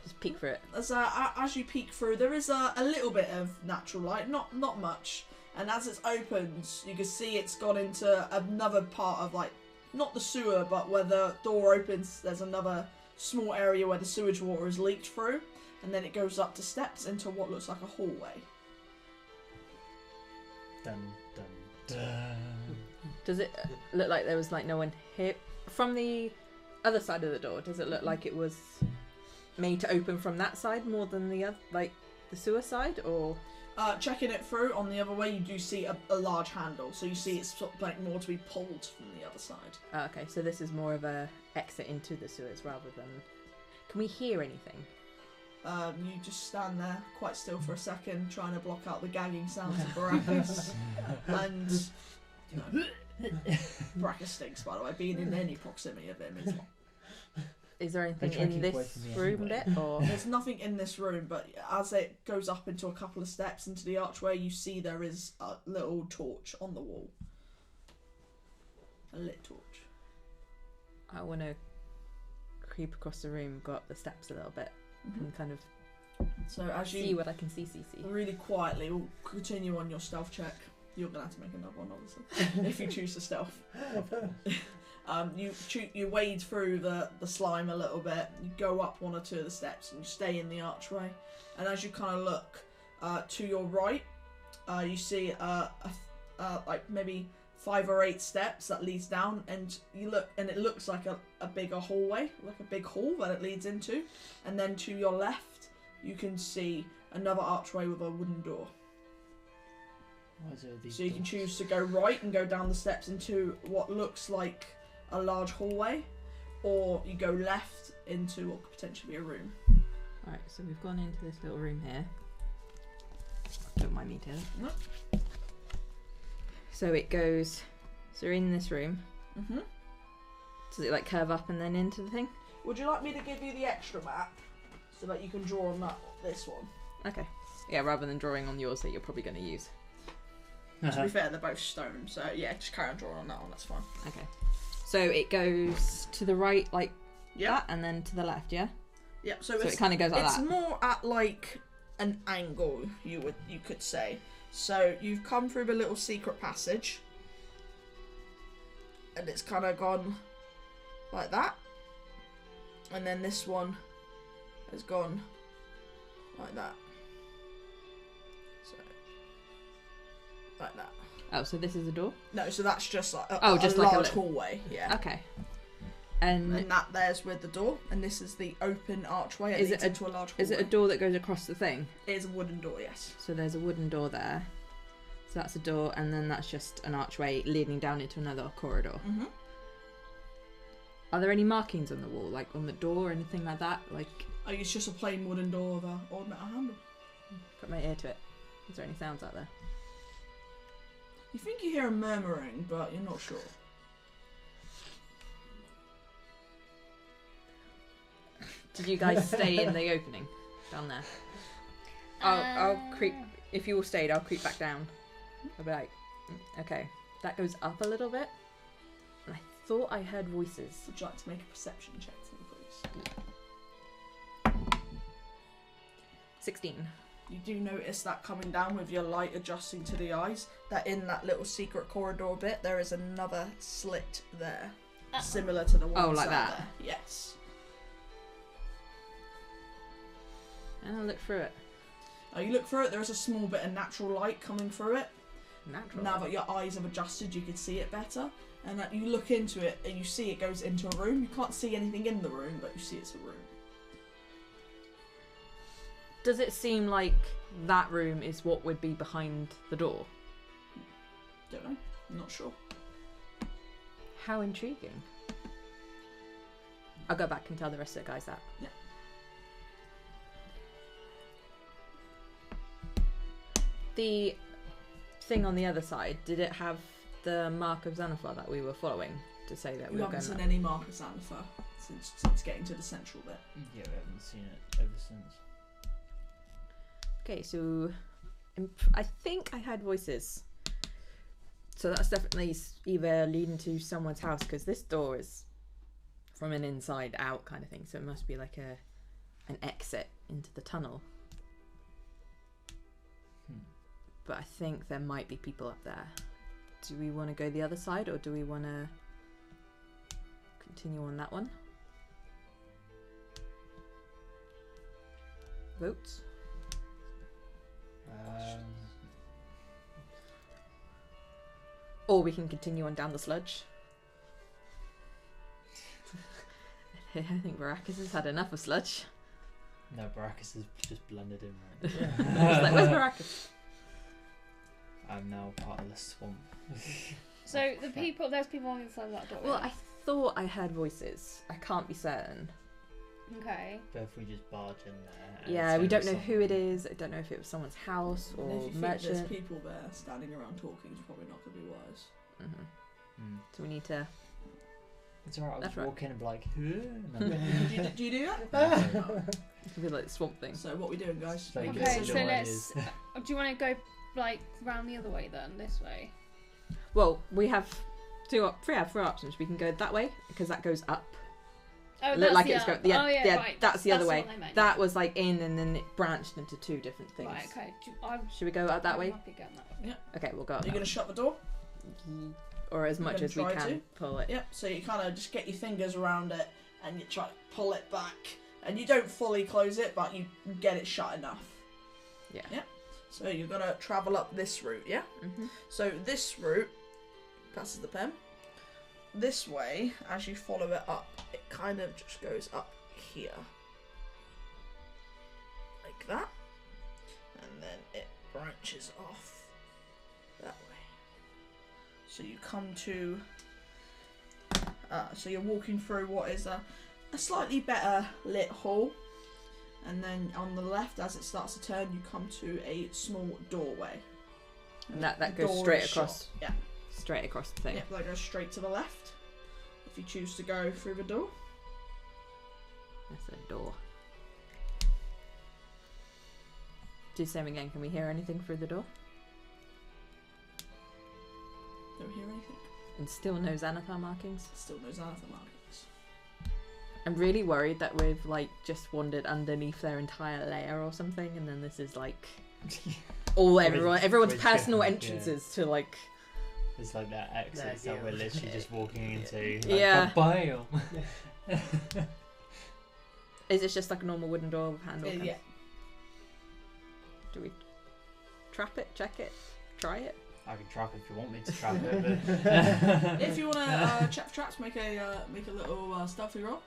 Just peek for it. As you peek through, there is a little bit of natural light, not much. And as it's opened, you can see it's gone into another part of, like, not the sewer, but where the door opens, there's another small area where the sewage water is leaked through, and then it goes up to steps into what looks like a hallway. Dun, dun, dun. Does it look like there was like no one here from the other side of the door? Does it look like it was made to open from that side more than the other, like the sewer side, or? Checking it through on the other way, you do see a large handle, so you see it's sort of like more to be pulled from the other side. Okay, so this is more of a exit into the sewers rather than. Can we hear anything? You just stand there quite still for a second, trying to block out the gagging sounds of Barakus. And, you know, Barakus stinks, by the way. Being in any proximity of him is not. Is there anything try and in keep away this from me room anyway. bit, or? There's nothing in this room, but as it goes up into a couple of steps into the archway, you see there is a little torch on the wall. A lit torch. I want to creep across the room, go up the steps a little bit, and kind of So as see you what I can see. really quietly will continue on your stealth check. You're going to have to make another one, obviously, if you choose to stealth. You wade through the slime a little bit, you go up one or two of the steps and you stay in the archway, and as you kind of look to your right, you see like maybe 5 or 8 steps that leads down, and you look and it looks like a bigger hallway, like a big hall that it leads into, and then to your left you can see another archway with a wooden door. Why is there these So you can doors? choose to go right and go down the steps into what looks like a large hallway, or you go left into what could potentially be a room. Alright, so we've gone into this little room here. Don't mind me, Taylor. No. So it goes. So we're in this room. Mm-hmm. Does it like curve up and then into the thing? Would you like me to give you the extra map so that you can draw on this one? Okay. Yeah, rather than drawing on yours that you're probably going to use. To be fair, they're both stone, so yeah, just carry on drawing on that one, that's fine. Okay. So it goes to the right like Yeah. that, and then to the left, yeah? Yeah, so So it's it kind of goes like it's that. more at like an angle, you could say. So you've come through the little secret passage, and it's kind of gone like that, and then this one has gone like that. So like that. Oh, so this is a door? No, so that's just like a, Oh, a just like a large little- hallway. Yeah. Okay. And And that there's with the door, and this is the open archway. It Is it leads into a large hallway. is it a door that goes across the thing? It is a wooden door, yes. So there's a wooden door there. So that's a door, and then that's just an archway leading down into another corridor. Mm-hmm. Are there any markings on the wall, like on the door or anything like that? Like, Oh, it's just a plain wooden door with a old metal handle. put my ear to it. Is there any sounds out there? You think you hear a murmuring, but you're not sure. Did you guys stay in the opening down there? I'll creep. If you all stayed, I'll creep back down. I'll be like, okay, that goes up a little bit. And I thought I heard voices. Would you like to make a perception check for me, please? 16. You do notice that coming down with your light adjusting to the eyes, that in that little secret corridor bit, there is another slit there. Similar to the one Oh, like out that? there. Yes. And I'll look through it. You look through it, there is a small bit of natural light coming through it. Natural. Now that your eyes have adjusted, you can see it better. And that you look into it and you see it goes into a room. You can't see anything in the room, but you see it's a room. Does it seem like that room is what would be behind the door? Don't know. I'm not sure. How intriguing. I'll go back and tell the rest of the guys that. Yeah. The thing on the other side, did it have the mark of Xanathar that we were following to say that we You were haven't going seen any mark of Xanathar since getting to the central bit. Yeah, we haven't seen it ever since. Okay, so I think I heard voices. So that's definitely either leading to someone's house, because this door is from an inside out kind of thing. So it must be like an exit into the tunnel. But I think there might be people up there. Do we want to go the other side, or do we want to continue on that one? Votes? Or we can continue on down the sludge. I think Barakus has had enough of sludge. No, Barakus has just blended in, right? It's like, where's Barakus? I'm now part of the swamp. So the people, there's people on the other side of that door. Well, I thought I heard voices. I can't be certain. Okay. But if we just barge in there... and Yeah, it's we gonna don't be know who it is. I don't know if it was someone's house And or if you think there's merchant. people there standing around talking, it's probably not going to be wise. Mm. So we need to... It's alright, I'll That's just right. walk in and be like, "Huh?" And then- Do you do that? It could be like the swamp thing. So what are we doing, guys? Like, Make a Okay, it's so decision. little let's. Do you want to go like round the other way then? This way. Well, we have three options. We can go that way, because that goes up. Oh, Look that's like the it's other- go, yeah, oh, yeah, yeah, right. that's the other way. one I meant, That was like in, and then it branched into two different things. Right. Okay. Should we go up that way? I'm happy going that way. Okay, we'll go up Are you that going to shut the door? way. Or as much gonna as we try can to? pull it. Yep. So you kind of just get your fingers around it and you try to pull it back. And you don't fully close it, but you get it shut enough. Yeah. Yep. So you're going to travel up this route, yeah? Mm-hmm. So this route, passes the pen. This way, as you follow it up, it kind of just goes up here. Like that. And then it branches off that way. So you come to... so you're walking through what is a slightly better lit hall. And then on the left, as it starts to turn, you come to a small doorway. And that The goes door straight is across. shut. Yeah. Straight across the thing. Yep, that goes straight to the left. If you choose to go through the door. That's a door. Do the same again. Can we hear anything through the door? Don't hear anything. And still no Xanathar markings. Still no Xanathar markings. I'm really worried that we've like just wandered underneath their entire layer or something, and then this is like everyone's Which- personal yeah. entrances to like. It's like that exit That that we're deal. literally just walking into. Yeah. Like, bye. Is it just like a normal wooden door with handle? Yeah. Do we trap it, check it, try it? I can trap if you want me to trap it. If you want to check for traps, make a little stealthy roll.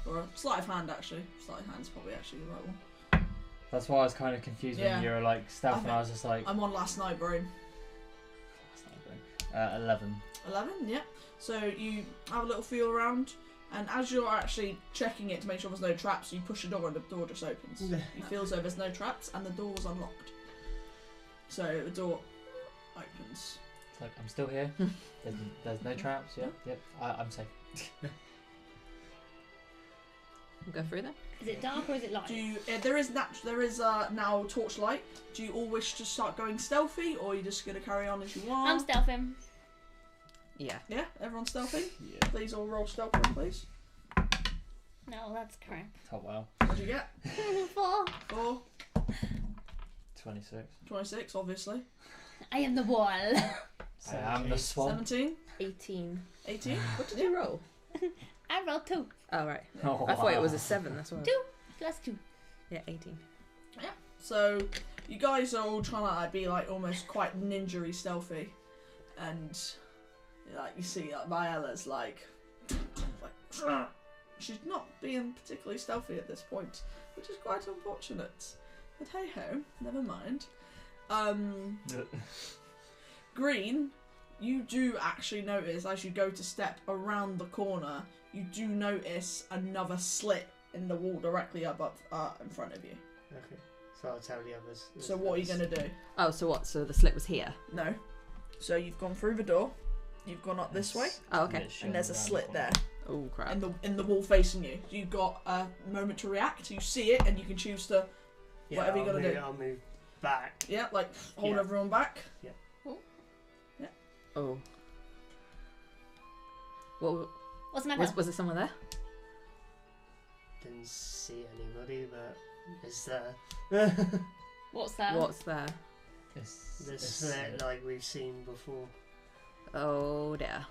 Or a sleight of hand, actually. Sleight of hand's probably actually the right one. That's why I was kind of confused when you were like stealth, and I was just like. I'm on last night brain. 11. 11, yeah. So you have a little feel around, and as you're actually checking it to make sure there's no traps, you push the door and the door just opens. You feel as though there's no traps, and the door's unlocked. So the door opens. It's like, I'm still here. There's no traps. Yep. I'm safe. We'll go through then. Is it dark or is it light? There is now torchlight. Do you all wish to start going stealthy, or are you just going to carry on as you are? I'm stealthing. Yeah. Yeah, everyone's stealthy? Yeah. Please all roll stealth roll, please. No, that's crap. Oh wow. What did you get? 4. 4. 26. 26, obviously. I am the wall. I am the swan. 17. 18. 18. What did you roll? I rolled 2. Oh, right. Oh, I thought it was wow. a 7, that's why. 2 plus 2. Yeah, 18. So, you guys are all trying to be like almost quite ninja-y stealthy. And, like, you see, like, Maella's like she's not being particularly stealthy at this point, which is quite unfortunate. But hey ho, never mind. Green, you do actually notice as you go to step around the corner, you do notice another slit in the wall directly above, in front of you. Okay. So I'll tell the others. So what are you going to do? Oh, so what? So the slit was here? No. So you've gone through the door, you've gone up this way, Oh, okay. and there's a slit there Oh, crap. in the wall facing you. You've got a moment to react. You see it, and you can choose to whatever you're going to do. I'll move back. Yeah, like hold Yeah. everyone back. Oh. What, What's the matter? was there someone there? Didn't see anybody, but it's there. What's that? What's there? The slit like we've seen before. Oh, dear.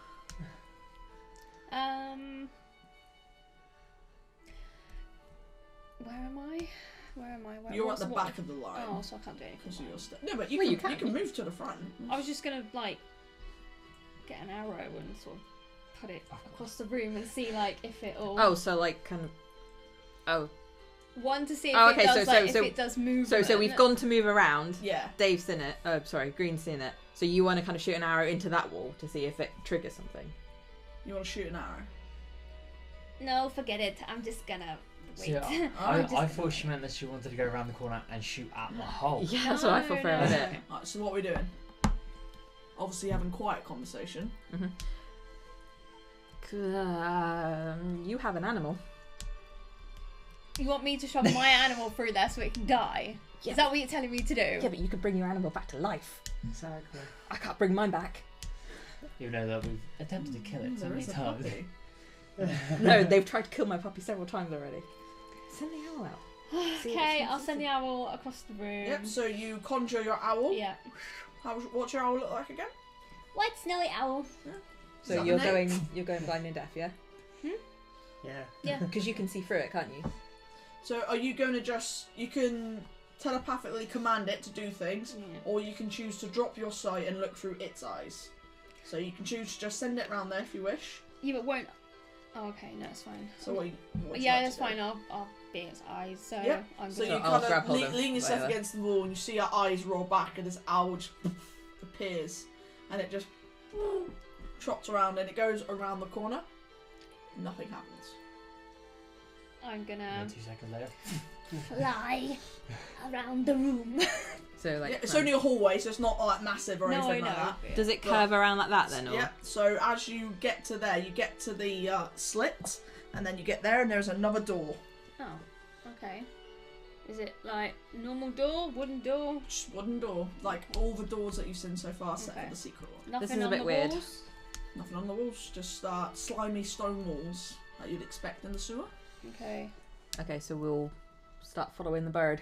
Where am I? Where You're at what's- the what- back of the line. Oh, so I can't do anything. Because right. you're no, but you Well, can, you you can move to the front. I was just gonna like get an arrow and sort of put it across the room and see like if it'll. Oh, so like kind of. Oh. One to see if Oh, it okay, does so- like so- if it does move. So we've gone to move around. Yeah. Dave's seen it. Oh, sorry, Green's seen it. So you want to kind of shoot an arrow into that wall to see if it triggers something. You want to shoot an arrow? No, forget it. I'm just gonna wait. See, I'm I thought she meant that she wanted to go around the corner and shoot at the hole. Yeah, that's what I thought for a No. minute. Alright, so what are we doing? Obviously having quiet conversation. You have an animal. You want me to shove my animal through there so it can die? Yeah. Is that what you're telling me to do? Yeah, but you could bring your animal back to life. Exactly. I can't bring mine back. Even though that we've attempted to kill it so There many is a times. puppy. No, they've tried to kill my puppy several times already. Send the owl out. See if Okay, it's I'll send the owl across the room. Yep, so you conjure your owl. Yeah. What's your owl look like again? White snowy owl. Is So that you're the name? going blind and deaf, yeah? Yeah. Yeah. Because you can see through it, can't you? So are you going to you can telepathically command it to do things, Yeah. or you can choose to drop your sight and look through its eyes. So you can choose to just send it round there if you wish. Yeah, but won't. Oh, okay, no, it's fine. So what you Yeah, like that's to do? fine. I'll be its eyes. So Yep. I'm So gonna. you I'll kind grab of hold of lean yourself whatever. against the wall, and you see your eyes roll back, and this owl just appears, and it just trots around, and it goes around the corner. Nothing happens. I'm And gonna then 2 seconds later. fly around the room. So like, Yeah, it's only a hallway, so it's not like massive or No, anything no. like that. does it curve around like that then? Or? Yeah. So as you get to there, you get to the slit, and then you get there, and there's another door. Oh, okay. Is it like normal door, wooden door? Just wooden door, like all the doors that you've seen so far, except Okay. for the secret one. Nothing is a on bit the weird. walls. Nothing on the walls, just slimy stone walls that you'd expect in the sewer. Okay. Okay, so we'll start following the bird.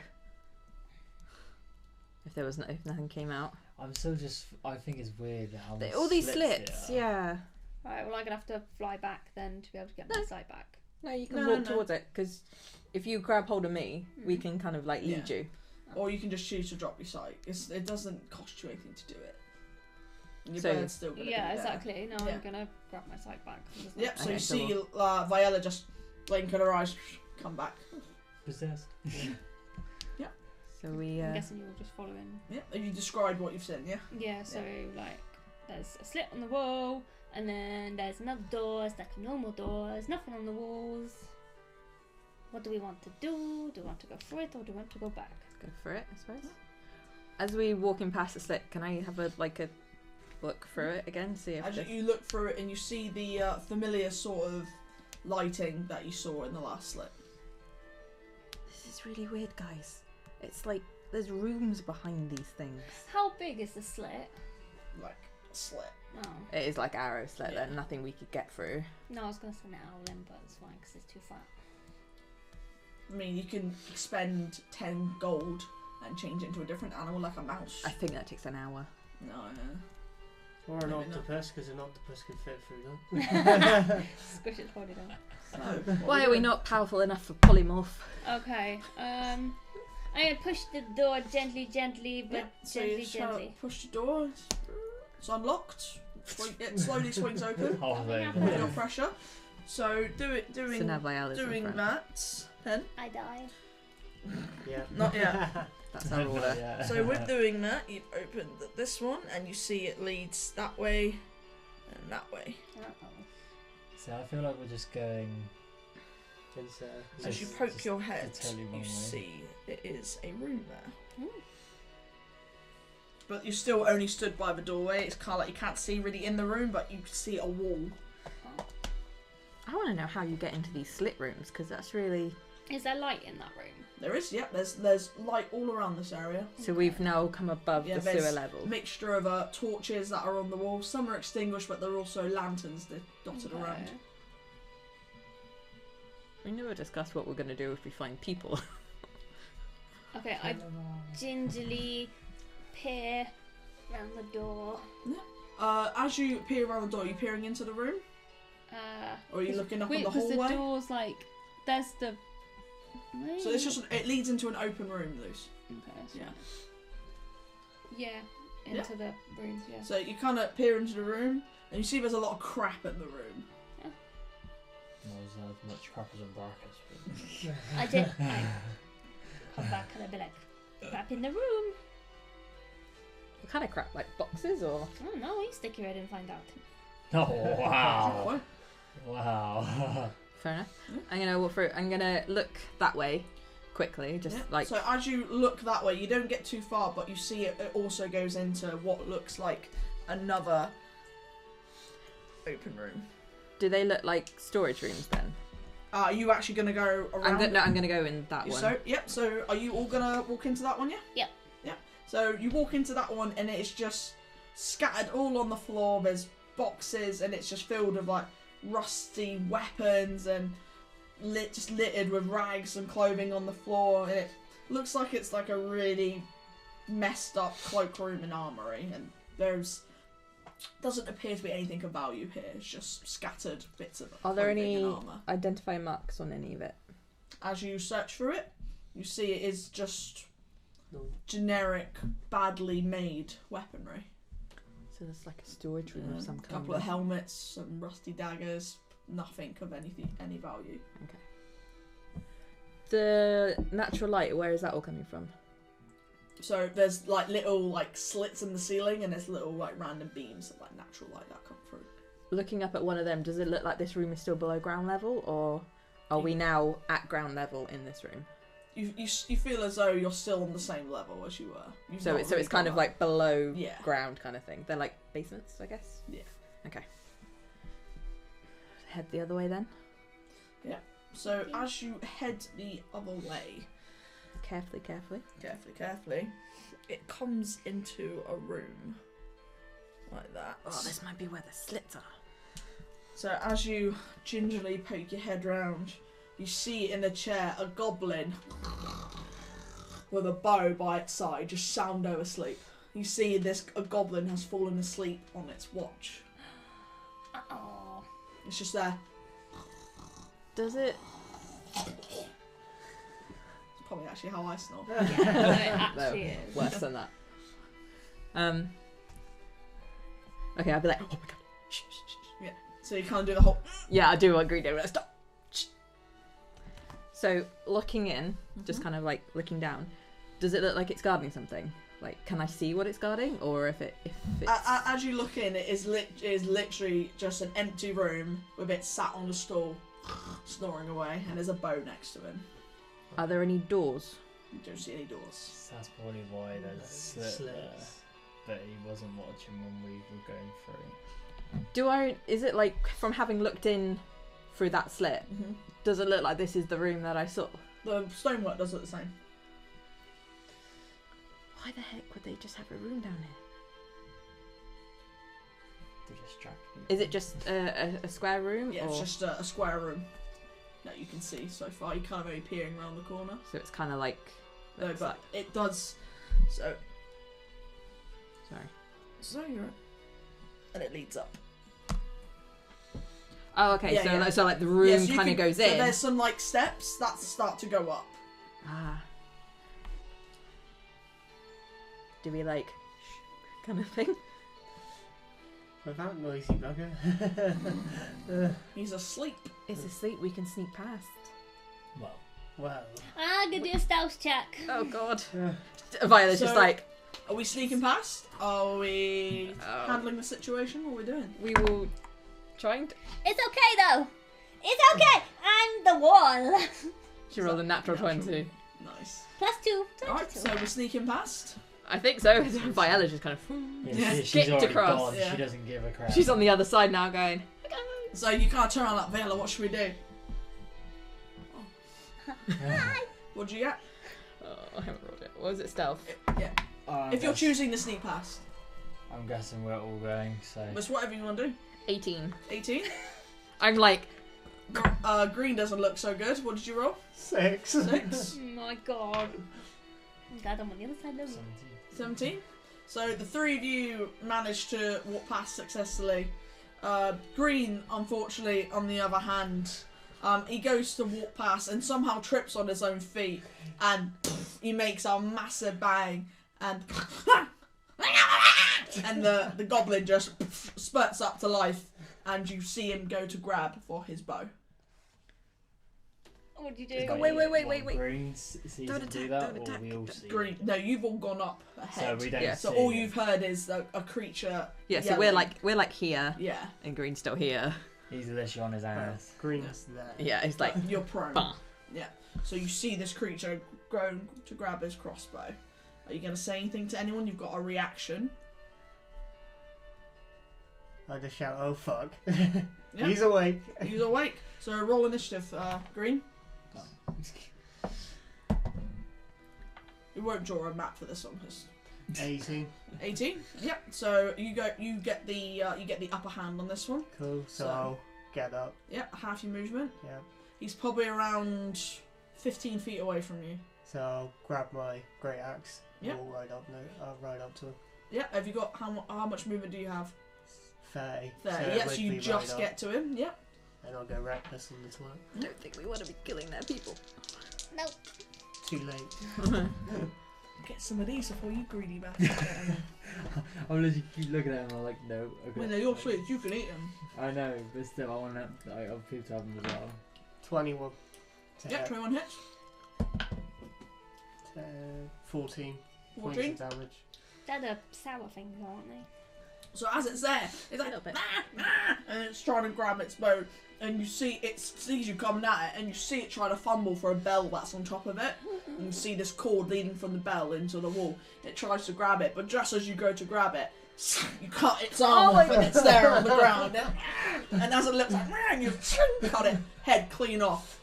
If nothing came out. I'm still just. I think it's weird how. All these slits slits, here. yeah. Right. Well, I'm gonna have to fly back then to be able to get my sight back. No, you can No, walk no. towards it because if you grab hold of me, we can kind of like lead Yeah. you. Or you can just choose to drop your sight. It doesn't cost you anything to do it. And your So- bird's still gonna be Yeah, there. exactly. No, Yeah. I'm gonna grab my sight back. Yep, so Okay, you so see Viella just blinking her eyes, come back. Possessed. So we. I'm guessing you're just following. Yeah, have you described what you've seen, yeah? Yeah, so like there's a slit on the wall, and then there's another door. It's like a normal door. There's nothing on the walls. What do we want to do? Do we want to go for it, or do we want to go back? Go for it, I suppose. As we walking past the slit, can I have a look through it again? See if As this... you look through it and you see the familiar sort of lighting that you saw in the last slit. This is really weird, guys. It's like there's rooms behind these things. How big is the slit? Like a slit. Oh, It is like arrow slit. Yeah. Then nothing we could get through. no, I was gonna say an owlin, but it's fine because it's too fat. I mean, you can spend 10 gold and change it into a different animal like a mouse. I think that takes an hour. No, Or an Maybe not. octopus, because an octopus can fit through them. Squish it, hold it on. no. Why are we not powerful enough for polymorph? Okay. I'm gonna push the door gently, but Yeah, so you gently. push the door. It's unlocked. It slowly swings open. Oh, there With you your go. pressure. So So now Viola's in doing front. that. Then I die. Yeah. not yet. That's our order. Yeah. So with doing that, you've opened this one, and you see it leads that way and that way. Uh-oh. So I feel like we're just going. Inside. As you Just- poke just your head, totally wrong you way. see it is a room there. Ooh. But you're still only stood by the doorway. It's kind of like you can't see really in the room, but you can see a wall. I want to know how you get into these slit rooms because that's really. Is there light in that room? There is, yep. There's light all around this area. So we've now come above Yeah, the there's sewer level. Mixture of torches that are on the wall. Some are extinguished, but there are also lanterns that dotted around. We never discussed what we're going to do if we find people. Okay, I gingerly peer around the door. As you peer around the door, are you peering into the room, or are you looking up on the because hallway? the door's like there's the. So it's just it leads into an open room, Luce. Okay, that's Yeah. fine. Yeah, into the rooms. Yeah. So you kind of peer into the room, and you see there's a lot of crap in the room. Not as much crap as a Barakus. I did. I come back and I'd be like, crap in the room. What kind of crap? Like boxes or? I don't know. You stick your head and find out. Oh wow! What? Wow! Fair enough. Yeah. I'm gonna walk through. I'm gonna look that way quickly, just Yeah. like. So as you look that way, you don't get too far, but you see it also goes into what looks like another open room. Do they look like storage rooms then? Are you actually going to go around? I'm gonna go in that one. So, yep, so are you all going to walk into that one, yeah? Yep. Yep. So you walk into that one and it's just scattered all on the floor. There's boxes and it's just filled with like rusty weapons and just littered with rags and clothing on the floor. And it looks like it's like a really messed up cloakroom and armory. And there's doesn't appear to be anything of value here. It's just scattered bits of Are there clothing any and armor. identifying marks on any of it? As you search for it, you see it is just No. generic, badly made weaponry. So there's like a storage room of some A kind. couple of helmets, some rusty daggers, nothing of any value. The natural light, where is that all coming from? So there's like little like slits in the ceiling, and there's little like random beams of like natural light that come through. Looking up at one of them, does it look like this room is still below ground level, or are we now at ground level in this room? You feel as though you're still on the same level as you were. You've So not it's really kind gone of up. like below Yeah. ground kind of thing. They're like basements, I guess. Yeah. Okay. Head the other way then. So as you head the other way, Carefully. carefully, it comes into a room like that. Oh, this might be where the slits are. So as you gingerly poke your head round, you see in a chair a goblin with a bow by its side, just soundo asleep. You see a goblin has fallen asleep on its watch. Oh. It's just there. Does it? It's probably actually how I snore. Yeah, no, it actually is. Worse than that. Okay, I'd be like, oh my god. Shh, shh, shh. So you kind of do the whole. Yeah, I do what Green did. Stop. Shh. So looking in, just kind of like looking down. Does it look like it's guarding something? Like, can I see what it's guarding, or if it's... As you look in, it is literally just an empty room with it sat on a stool, snoring away, and there's a bow next to him. Are there any doors? You don't see any doors. That's probably why there's a slit there. But he wasn't watching when we were going through. Is it like, from having looked in through that slit, does it look like this is the room that I saw? The stonework does look the same. Why the heck would they just have a room down here? To distract people. Is it just a square room? Yeah, or... it's just a square room that you can see so far. You're kind of only peering around the corner. So it's kind of like... No, but it does. So you're... And it leads up. Oh, okay. Yeah, So like the room kind of goes in. So there's some like steps that start to go up. Ah. Do we like kind of thing? Without noisy bugger. He's asleep. It's asleep. We can sneak past. Well. I'm gonna do a stealth check. Oh god. Viola's just So- like, Are we sneaking past? Are we handling the situation? What are we doing? we will trying to. It's okay though. It's okay. I'm the one. She rolled a natural 20. Nice. +2. Alright, so we're sneaking past. I think so. Viola's just kind of. Yeah, she's Skipped already across. gone. Yeah. She doesn't give a crap. She's on the other side now, going. So you can't turn around like, Vela, what should we do? What'd you get? Oh, I haven't rolled it. What was it? Stealth. Yeah. If you're choosing to sneak past. I'm guessing we're all going, so... It's whatever you want to do. 18. 18? I'm like. Green doesn't look so good. What did you roll? 6. 6? Oh my god. God, I'm on the other side of the room. 17? So the three of you managed to walk past successfully. Green, unfortunately, on the other hand, he goes to walk past and somehow trips on his own feet, and he makes a massive bang, and and the goblin just spurts up to life, and you see him go to grab for his bow. What'd you do? Oh, wait. Green sees Don't him do attack, that, don't or attack. we all see Green, it? no, you've all gone up ahead. So we don't Yeah. see So all it. you've heard is a creature. Yeah. So yelling. we're like here, Yeah, and Green's still here. He's literally on his ass. Green's there. Yeah. It's like. you're prone. Bah. Yeah. So you see this creature going to grab his crossbow. Are you going to say anything to anyone? You've got a reaction. I just shout, oh fuck. Yeah. He's awake. He's awake. So roll initiative, Green. We won't draw a map for this one. 'Cause 18. 18. Yep. So you get the upper hand on this one. Cool. So So- I'll get up. Yep. Half your movement. Yeah. He's probably around 15 feet away from you. So I'll grab my great axe. Yep. We'll I'll ride up to him. Yeah. Have you got how much movement do you have? 30. There. Yep. So you literally just ride get up, to him. Yep. and I'll go reckless on this one. I don't think we want to be killing their people. No. Too late. Get some of these before you greedy bastard. I'm literally keep looking at him. I'm like, no. Okay. When they're your sweets, you can eat them. I know, but still, I want other people to have them as well. 21. Yep. 21 hits. 14. 14. Points of damage. They're the sour things, aren't they? So as it's there, it's like, Little bit. and it's trying to grab its bow, and you see it sees you coming at it, and you see it try to fumble for a bell that's on top of it. And you see this cord leading from the bell into the wall. It tries to grab it, but just as you go to grab it, you cut its arm off, and it's there on the ground. And as it looks like, you cut it head clean off,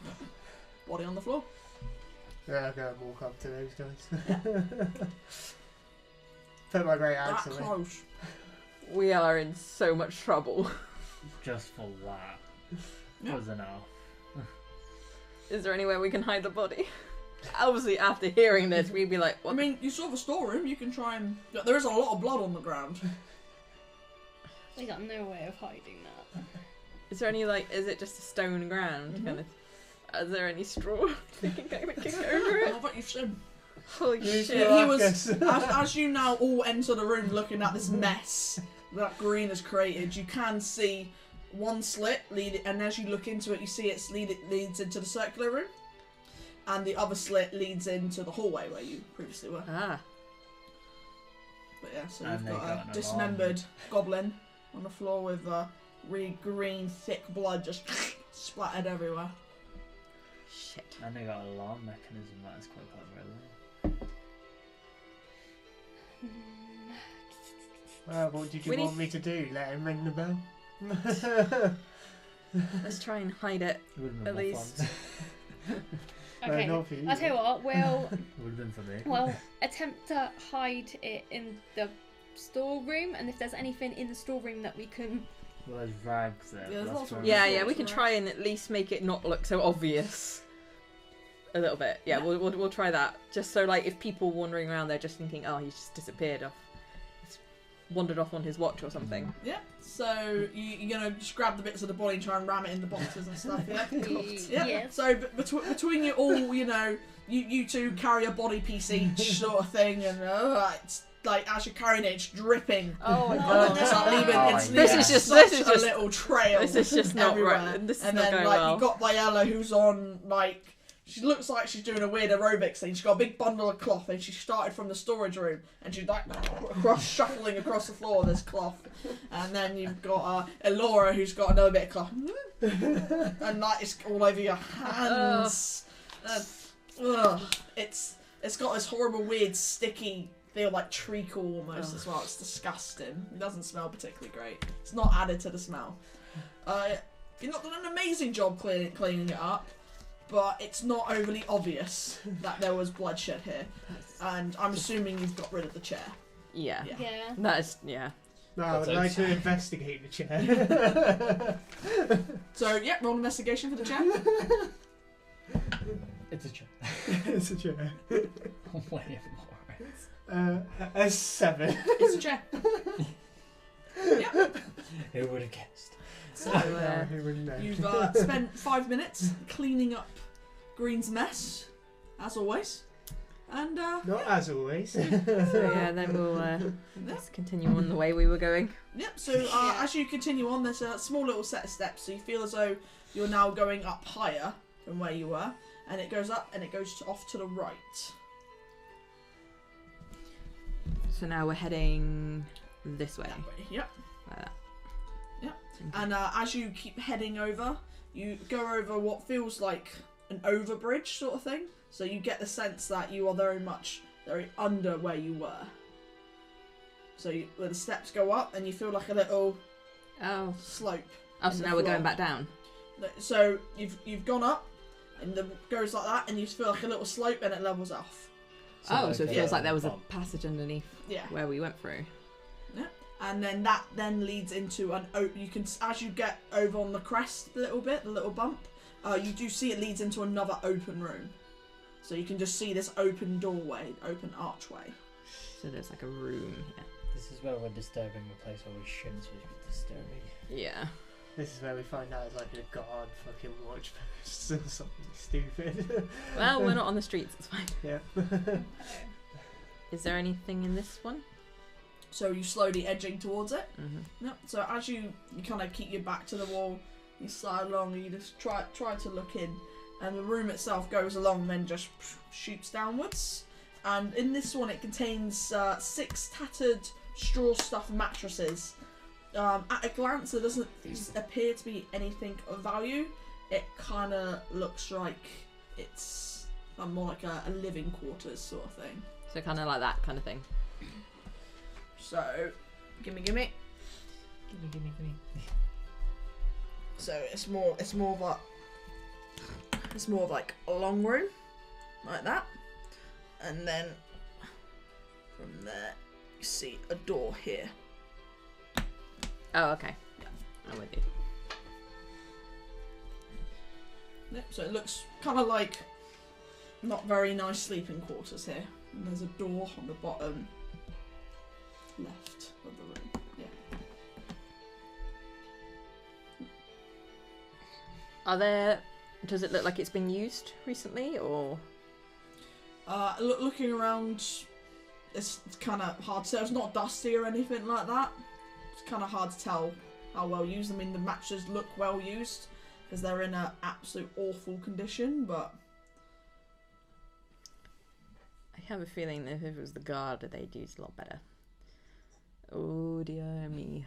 body on the floor. Yeah, I'll go and walk up to those guys. Put my great That axe away. close. We are in so much trouble. Just for that. Yeah. Was enough. Is there anywhere we can hide the body? Obviously, after hearing this, we'd be like, I what? mean, you saw the storeroom. You can try and. There is a lot of blood on the ground. We got no way of hiding that. Is there any, like, is it just a stone ground? Mhm. Kind of. Is there any straw we can go over it? I bet you've seen. Holy Use shit. your He was Barakus. as you now all enter the room looking at this mess that green has created, you can see one slit and as you look into it, you see it leads into the circular room, and the other slit leads into the hallway where you previously were. Ah. But yeah, so And you've they got got a an dismembered goblin on the floor with really green, thick blood just splattered everywhere. Shit. And they got an alarm mechanism. That's quite clever, isn't it? What did you We want me to do? Let him ring the bell? Let's try and hide it. It would have been At more least. fun. Okay, not for you. I'll tell you what, Would have been for me. we'll attempt to hide it in the storeroom, and if there's anything in the storeroom that we can... Well, there's rags there. Yeah, there's but lots that's of- fair Yeah, enough. yeah, we can try and at least make it not look so obvious. A little bit. Yeah, Yeah. we'll try that. Just so, like, if people wandering around, they're just thinking, oh, he's just disappeared off. He's wandered off on his watch or something. Yeah, so you're gonna just grab the bits of the body and try and ram it in the boxes and stuff, yeah? Yeah. Yes. So between you all, you two carry a body piece each sort of thing, and it's like as you're carrying it, it's dripping. Oh my God, it's like leaving, it's This leaving is just- such this is a just- little trail. This is just not everywhere. right. This is And not then going like well. you've got Viella who's on like. She looks like she's doing a weird aerobics thing. She's got a big bundle of cloth and she started from the storage room and she's like shuffling across the floor of this cloth. And then you've got Elora who's got another bit of cloth. And like it's all over your hands. It's got this horrible weird sticky feel like treacle almost as well. It's disgusting. It doesn't smell particularly great. It's not added to the smell. You've not done an amazing job cleaning it up. But it's not overly obvious that there was bloodshed here. And I'm assuming you've got rid of the chair. Yeah. Yeah. That is, yeah. No, I would That's like to okay. investigate the chair. So, yeah, roll an investigation for the chair. It's a chair. It's a chair. Way more. A 7. It's a chair. Yeah. Who would have guessed? So, Who would know? you've spent 5 minutes cleaning up Green's mess, as always. And, Not as always. So yeah, then we'll let's continue on the way we were going. yep, so as you continue on, there's a small little set of steps, so you feel as though you're now going up higher than where you were, and it goes up and it goes off to the right. So now we're heading this way. That way, yep. Like that. Yep. Okay. And as you keep heading over, you go over what feels like an overbridge sort of thing. So you get the sense that you are very under where you were. So where the steps go up and you feel like a little Oh. slope. Oh, so in the now we're floor. going back down. So you've gone up and it goes like that and you feel like a little slope and it levels off. Oh, so it like feels a like there was a bump. passage underneath Yeah. where we went through. And then that leads into you can, as you get over on the crest a little bit, the little bump, you do see it leads into another open room. So you can just see this open doorway, open archway. So there's like a room here. This is where we're disturbing the place where we shouldn't supposed to be disturbing. Yeah. This is where we find out it's like a guard fucking watch post or something stupid. Well, we're not on the streets, it's fine. Yeah. Is there anything in this one? So you slowly edging towards it. Mm-hmm. Yep. So as you kind of keep your back to the wall, you slide along and you just try to look in. And the room itself goes along and then just shoots downwards. And in this one it contains 6 tattered straw-stuffed mattresses. At a glance there doesn't appear to be anything of value. It kind of looks like it's more like a living quarters sort of thing. So kind of like that kind of thing. So, gimme. Gimme. So it's more of like a long room, like that, and then from there you see a door here. Oh, okay. I'm with you. Yep, so it looks kind of like not very nice sleeping quarters here. And there's a door on the bottom left of the room. Yeah. Are there... Does it look like it's been used recently, or...? Looking around, it's kind of hard to say. It's not dusty or anything like that. it's kind of hard to tell how well used. I mean, the matches look well used because they're in an absolute awful condition, but I have a feeling that if it was the guard, they'd use a lot better. Oh dear me.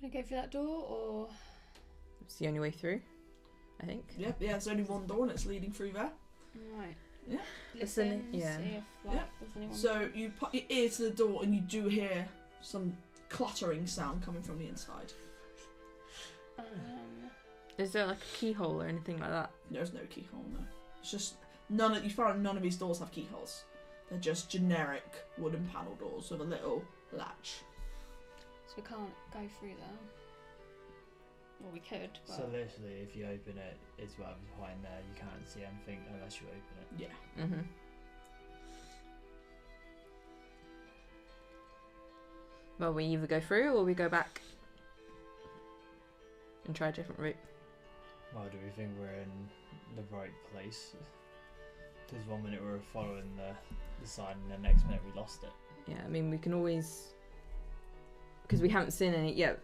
Gonna go through that door, or It's the only way through, I think. yeah, there's only one door and it's leading through there. right? Yeah. Listen, Yeah. see if there's anyone. So you put your ear to the door and you do hear some cluttering sound coming from the inside. Is there like a keyhole or anything like that? There's no keyhole, no. It's just you found none of these doors have keyholes. They're just generic wooden panel doors with a little latch. So we can't go through there. Well, we could, but So literally, if you open it, it's whatever's behind there. You can't see anything unless you open it. Yeah. Mm-hmm. Well, we either go through or we go back and try a different route. Well, do we think we're in the right place? Because 1 minute we were following the sign, and the next minute we lost it. Yeah, I mean, we can always... Because we haven't seen any... Yeah,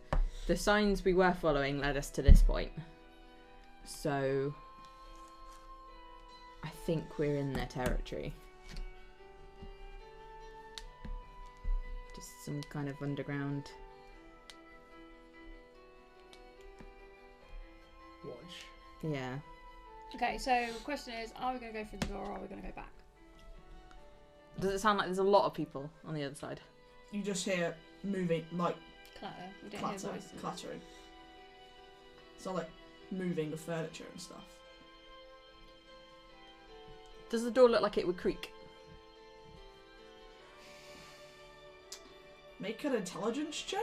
the signs we were following led us to this point. So... I think we're in their territory. Just some kind of underground... Watch. Yeah. okay. So the question is, are we going to go through the door, or are we going to go back? Does it sound like there's a lot of people on the other side? You just hear moving, like Clatter. We don't hear voices. clattering. It's not like moving of furniture and stuff. Does the door look like it would creak? Make an intelligence check.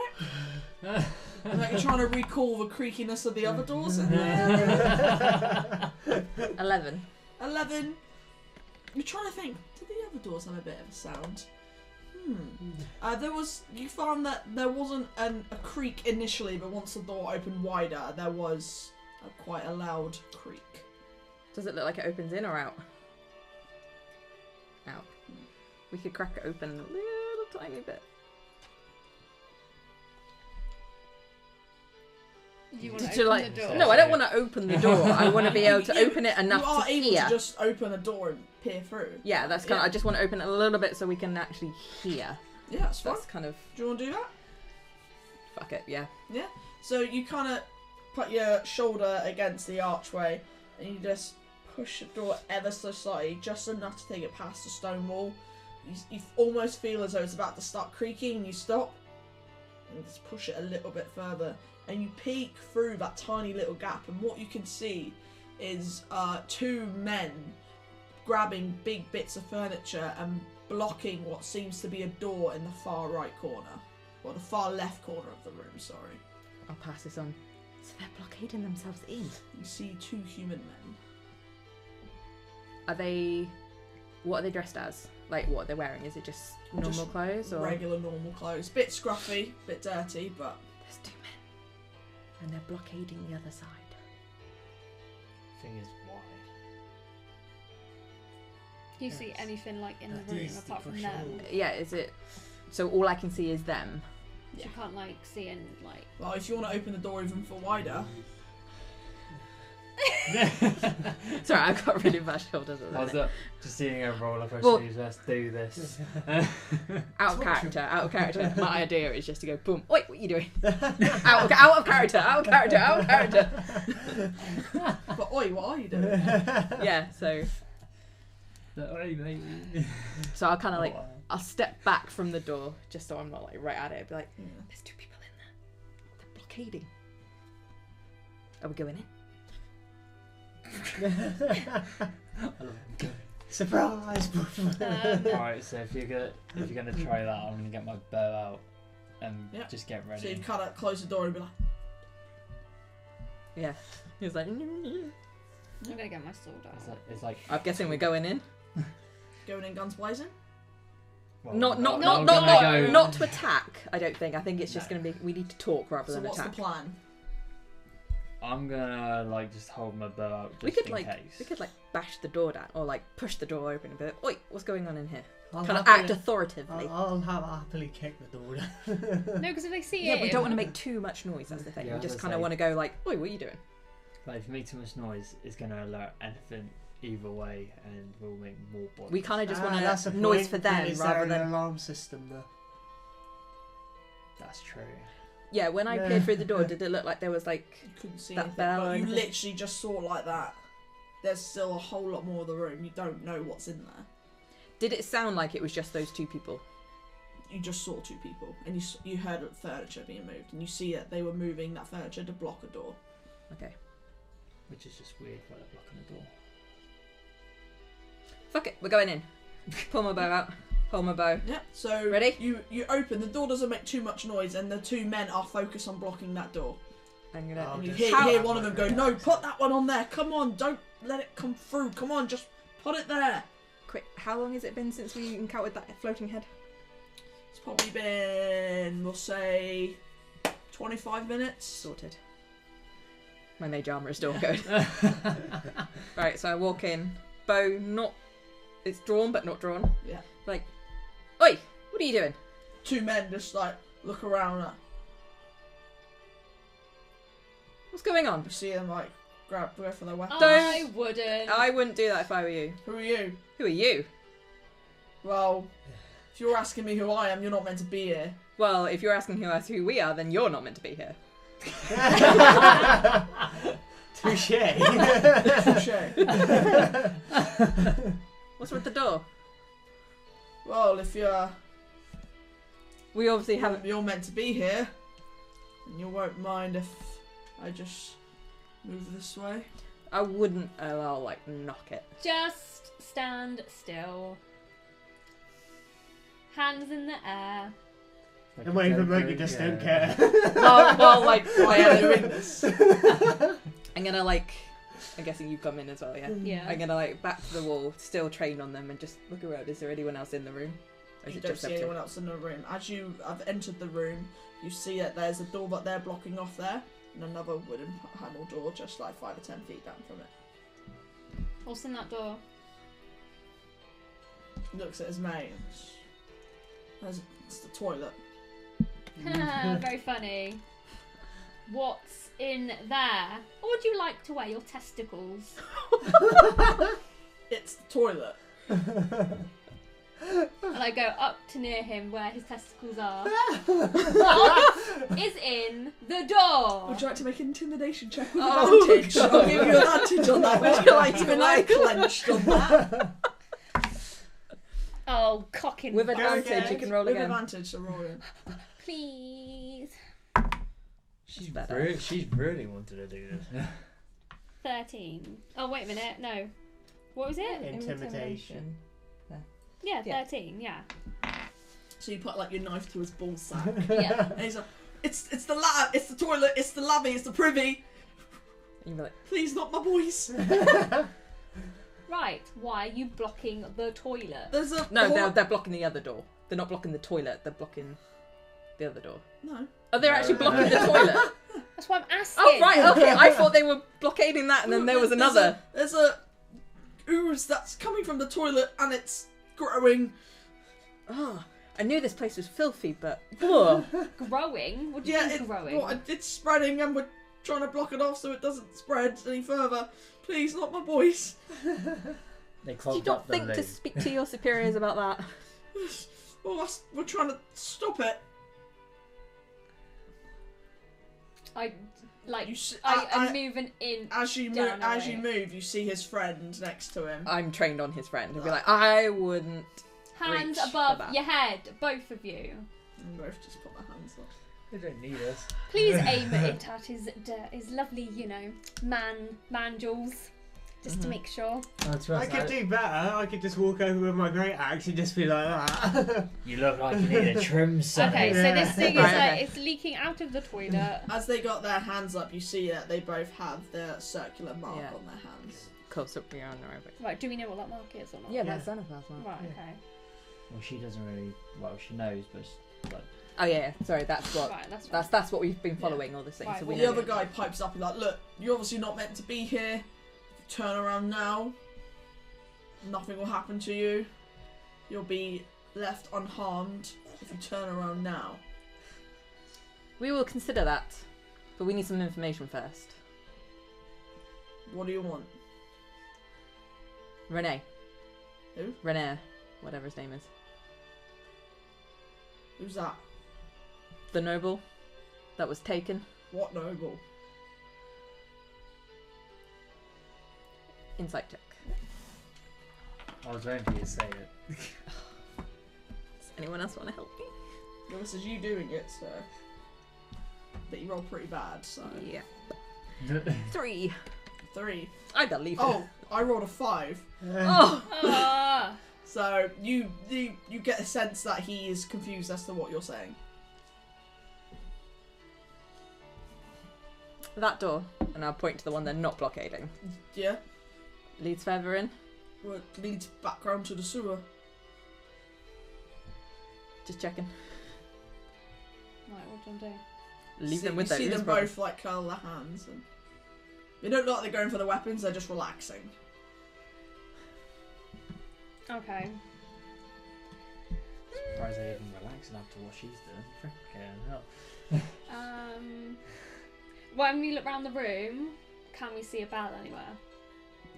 Like you're trying to recall the creakiness of the other doors in there. 11. 11. You're trying to think, did the other doors have a bit of a sound? You found that there wasn't a creak initially, but once the door opened wider, there was quite a loud creak. Does it look like it opens in or out? Out. We could crack it open a little tiny bit. You want to To, open like- the door? No, I don't want to open the door. I want to be able to You- open it enough You are to able hear. to just open a door and peer through. Yeah, that's kind of. I just want to open it a little bit so we can actually hear. Yeah, that's fine. That's kind of. Do you want to do that? Fuck it, yeah. So you kind of put your shoulder against the archway and you just push the door ever so slightly, just enough to take it past the stone wall. You almost feel as though it's about to start creaking and you stop and just push it a little bit further and you peek through that tiny little gap, and what you can see is two men grabbing big bits of furniture and blocking what seems to be a door in the far right corner. Or the far left corner of the room, sorry. I'll pass this on. So they're blockading themselves in. You see two human men. Are they? What are they dressed as? Like, what are they wearing? Is it just normal Just clothes or? Regular normal clothes. Bit scruffy, bit dirty, but There's two men, and they're blockading the other side. Thing is, why? Do you see anything like in the That room is the apart from question. them? Yeah, is it? So all I can see is them. So you can't like see and like. well, if you want to open the door even for wider, Sorry, I've got really bad shoulders at the What's minute. up? Just seeing a roller coaster. Well- Let's do this. Out of character, out of character. My idea is just to go boom. Wait, what are you doing? out of character, out of character, out of character. but oi, what are you doing? Yeah, so I'll kind of like I'll step back from the door just so I'm not like right at it. Be like, Yeah. there's two people in there. They're blockading. Are we going in? Surprise! Alright, so if you're gonna try that, I'm gonna get my bow out and Yep. just get So ready. you kind of close the door and be like, Yeah. He's like, I'm gonna get my sword out. It's like I'm guessing we're going in. going in guns blazing. well, Not I'm gonna go- not to attack. I don't think. I think it's just No. going to be we need to talk rather So than what's attack. the plan? I'm gonna like just hold my bow out just We could in like case. bash the door down or like push the door open and be like, oi, what's going on in here? kind of act authoritatively. I'll happily kick the door down. No, because if they see Yeah, it, we don't want to make too much noise. That's the thing. Yeah, I We was just gonna kind of say- want to go like, "Oi, what are you doing?" But if you make too much noise, it's going to alert anything either way, and we'll make more bodies. We kind of just That's want the noise point, for but them is there rather an than. alarm system though? That's true. Yeah, when I peered through the door, did it look like there was like? You couldn't see That anything, bell but or you anything? literally just saw like that. There's still a whole lot more of the room. You don't know what's in there. Did it sound like it was just those two people? You just saw two people, and you heard furniture being moved, and you see that they were moving that furniture to block a door. Okay. Which is just weird while they're blocking the door. Fuck it, we're going in. Pull my bow out. Pull my bow. Yeah. So Ready? You open the door. Doesn't make too much noise, and the two men are focused on blocking that door. I'm gonna. Oh. And you just- hear one of them go, "No, put that one on there. Come on, don't let it come through. Come on, just put it there." Quick, how long has it been since we encountered that floating head? It's probably been, we'll say, 25 minutes. Sorted. My mage armor is still good. Right, so I walk in. Bow not. It's drawn, but not drawn. Yeah. Like, oi, what are you doing? Two men just like look around. What's going on? You see them like go for their weapons. I wouldn't. I wouldn't do that if I were you. Who are you? Who are you? Well, if you're asking me who I am, you're not meant to be here. Well, if you're asking who we are, then you're not meant to be here. Touche. Touché. What's with the door? Well, if We obviously haven't. you're meant to be here, and you won't mind if I just move this way. I wouldn't. I'll like knock it. Just stand still. Hands in the air. It might even make you just don't care. Well, like Why am I doing this? I'm gonna like. I'm guessing you've come in as well, yeah. Yeah. I'm gonna like back to the wall, still train on them, and just look around. Is there anyone else in the room? Or is You it don't just see up to- anyone else in the room. As you have entered the room, you see that there's a door that they're blocking off there, and another wooden panel door just like 5 or 10 feet down from it. What's in that door? Looks at his mate. It's the toilet. Very funny. What's in there? Or would you like to wear your testicles? It's the toilet. And I go up to near him where his testicles are. What is in the door? Would you like to make an intimidation check with Oh, advantage? God. I'll give you advantage on that. Would you like to be like clenched on that? Oh, cocking. With bastard. advantage, you can roll With again. advantage, so roll in. Please. She's better. she's really wanted to do this. 13. Oh, wait a minute. No. What was it? Intimidation. Yeah, Yeah. 13. Yeah. So you put like your knife to his ball sack, Yeah. and he's like, "It's the it's the toilet, it's the lavvy, it's the privy. You'd be like, Please, not my boys." Right. Why are you blocking the toilet? There's a no, hall- they're blocking the other door. They're not blocking the toilet. They're blocking the other door. no. Oh, they're actually blocking the toilet. That's why I'm asking. Oh right, okay. I thought they were blockading that, and then there was another. There's a ooze that's coming from the toilet, and it's growing. Oh, I knew this place was filthy, but ugh. Growing? What do you Yeah, mean growing? it's spreading, and we're trying to block it off so it doesn't spread any further. Please, not my boys. They Did you clogged not up the think to loo. speak to your superiors about that? Well, we're trying to stop it. I like. You s- I'm moving in. As you move, down as away. you move, you see his friend next to him. I'm trained on his friend. I'd be like, I wouldn't. Hands reach above for that. your head, both of you. And both just put their hands up. They don't need us. Please aim it at his lovely, man jewels, just to make sure. Oh, to I us, could do better. I could just walk over with my great axe and just be like that. You look like you need a trim, son. Okay, so this thing is Right, like okay. it's leaking out of the toilet. As they got their hands up, you see that they both have the circular mark Yeah. on their hands. Cool, so we're on the right way. Right, do we know what that mark is or not? Yeah, Yeah. that's Xanathar's one. Right, Yeah. okay. Well, she doesn't really. Well, she knows, but like, Oh yeah, sorry, that's what. Right, that's right. That's what we've been following all this thing. Right, So we well, The know. other guy pipes up and like, "Look, you're obviously not meant to be here. If you turn around now, nothing will happen to you. you'll be left unharmed if you turn around now. We will consider that, but we need some information first. What do you want? Renee. Who? Renee, whatever his name is. Who's that? The noble that was taken. What noble? Insight check. I was waiting for you to say it. Does anyone else want to help me? Well, this is you doing it, so. But you roll pretty bad, so. Yeah. 3. 3. I believe it. Oh, I rolled a 5. Oh! Ah. So you get a sense that he is confused as to what you're saying. That door, and I'll point to the one they're not blockading, Yeah? leads further in. Well, it leads back round to the sewer. Just checking. Right, what do you want to do? Leave them with you their see them ears probably. both like curl their hands, and they don't look like they're going for the weapons. They're just relaxing. Okay. Surprised they even relax enough to what she's doing. Freaking hell. When we look around the room, can we see a bell anywhere?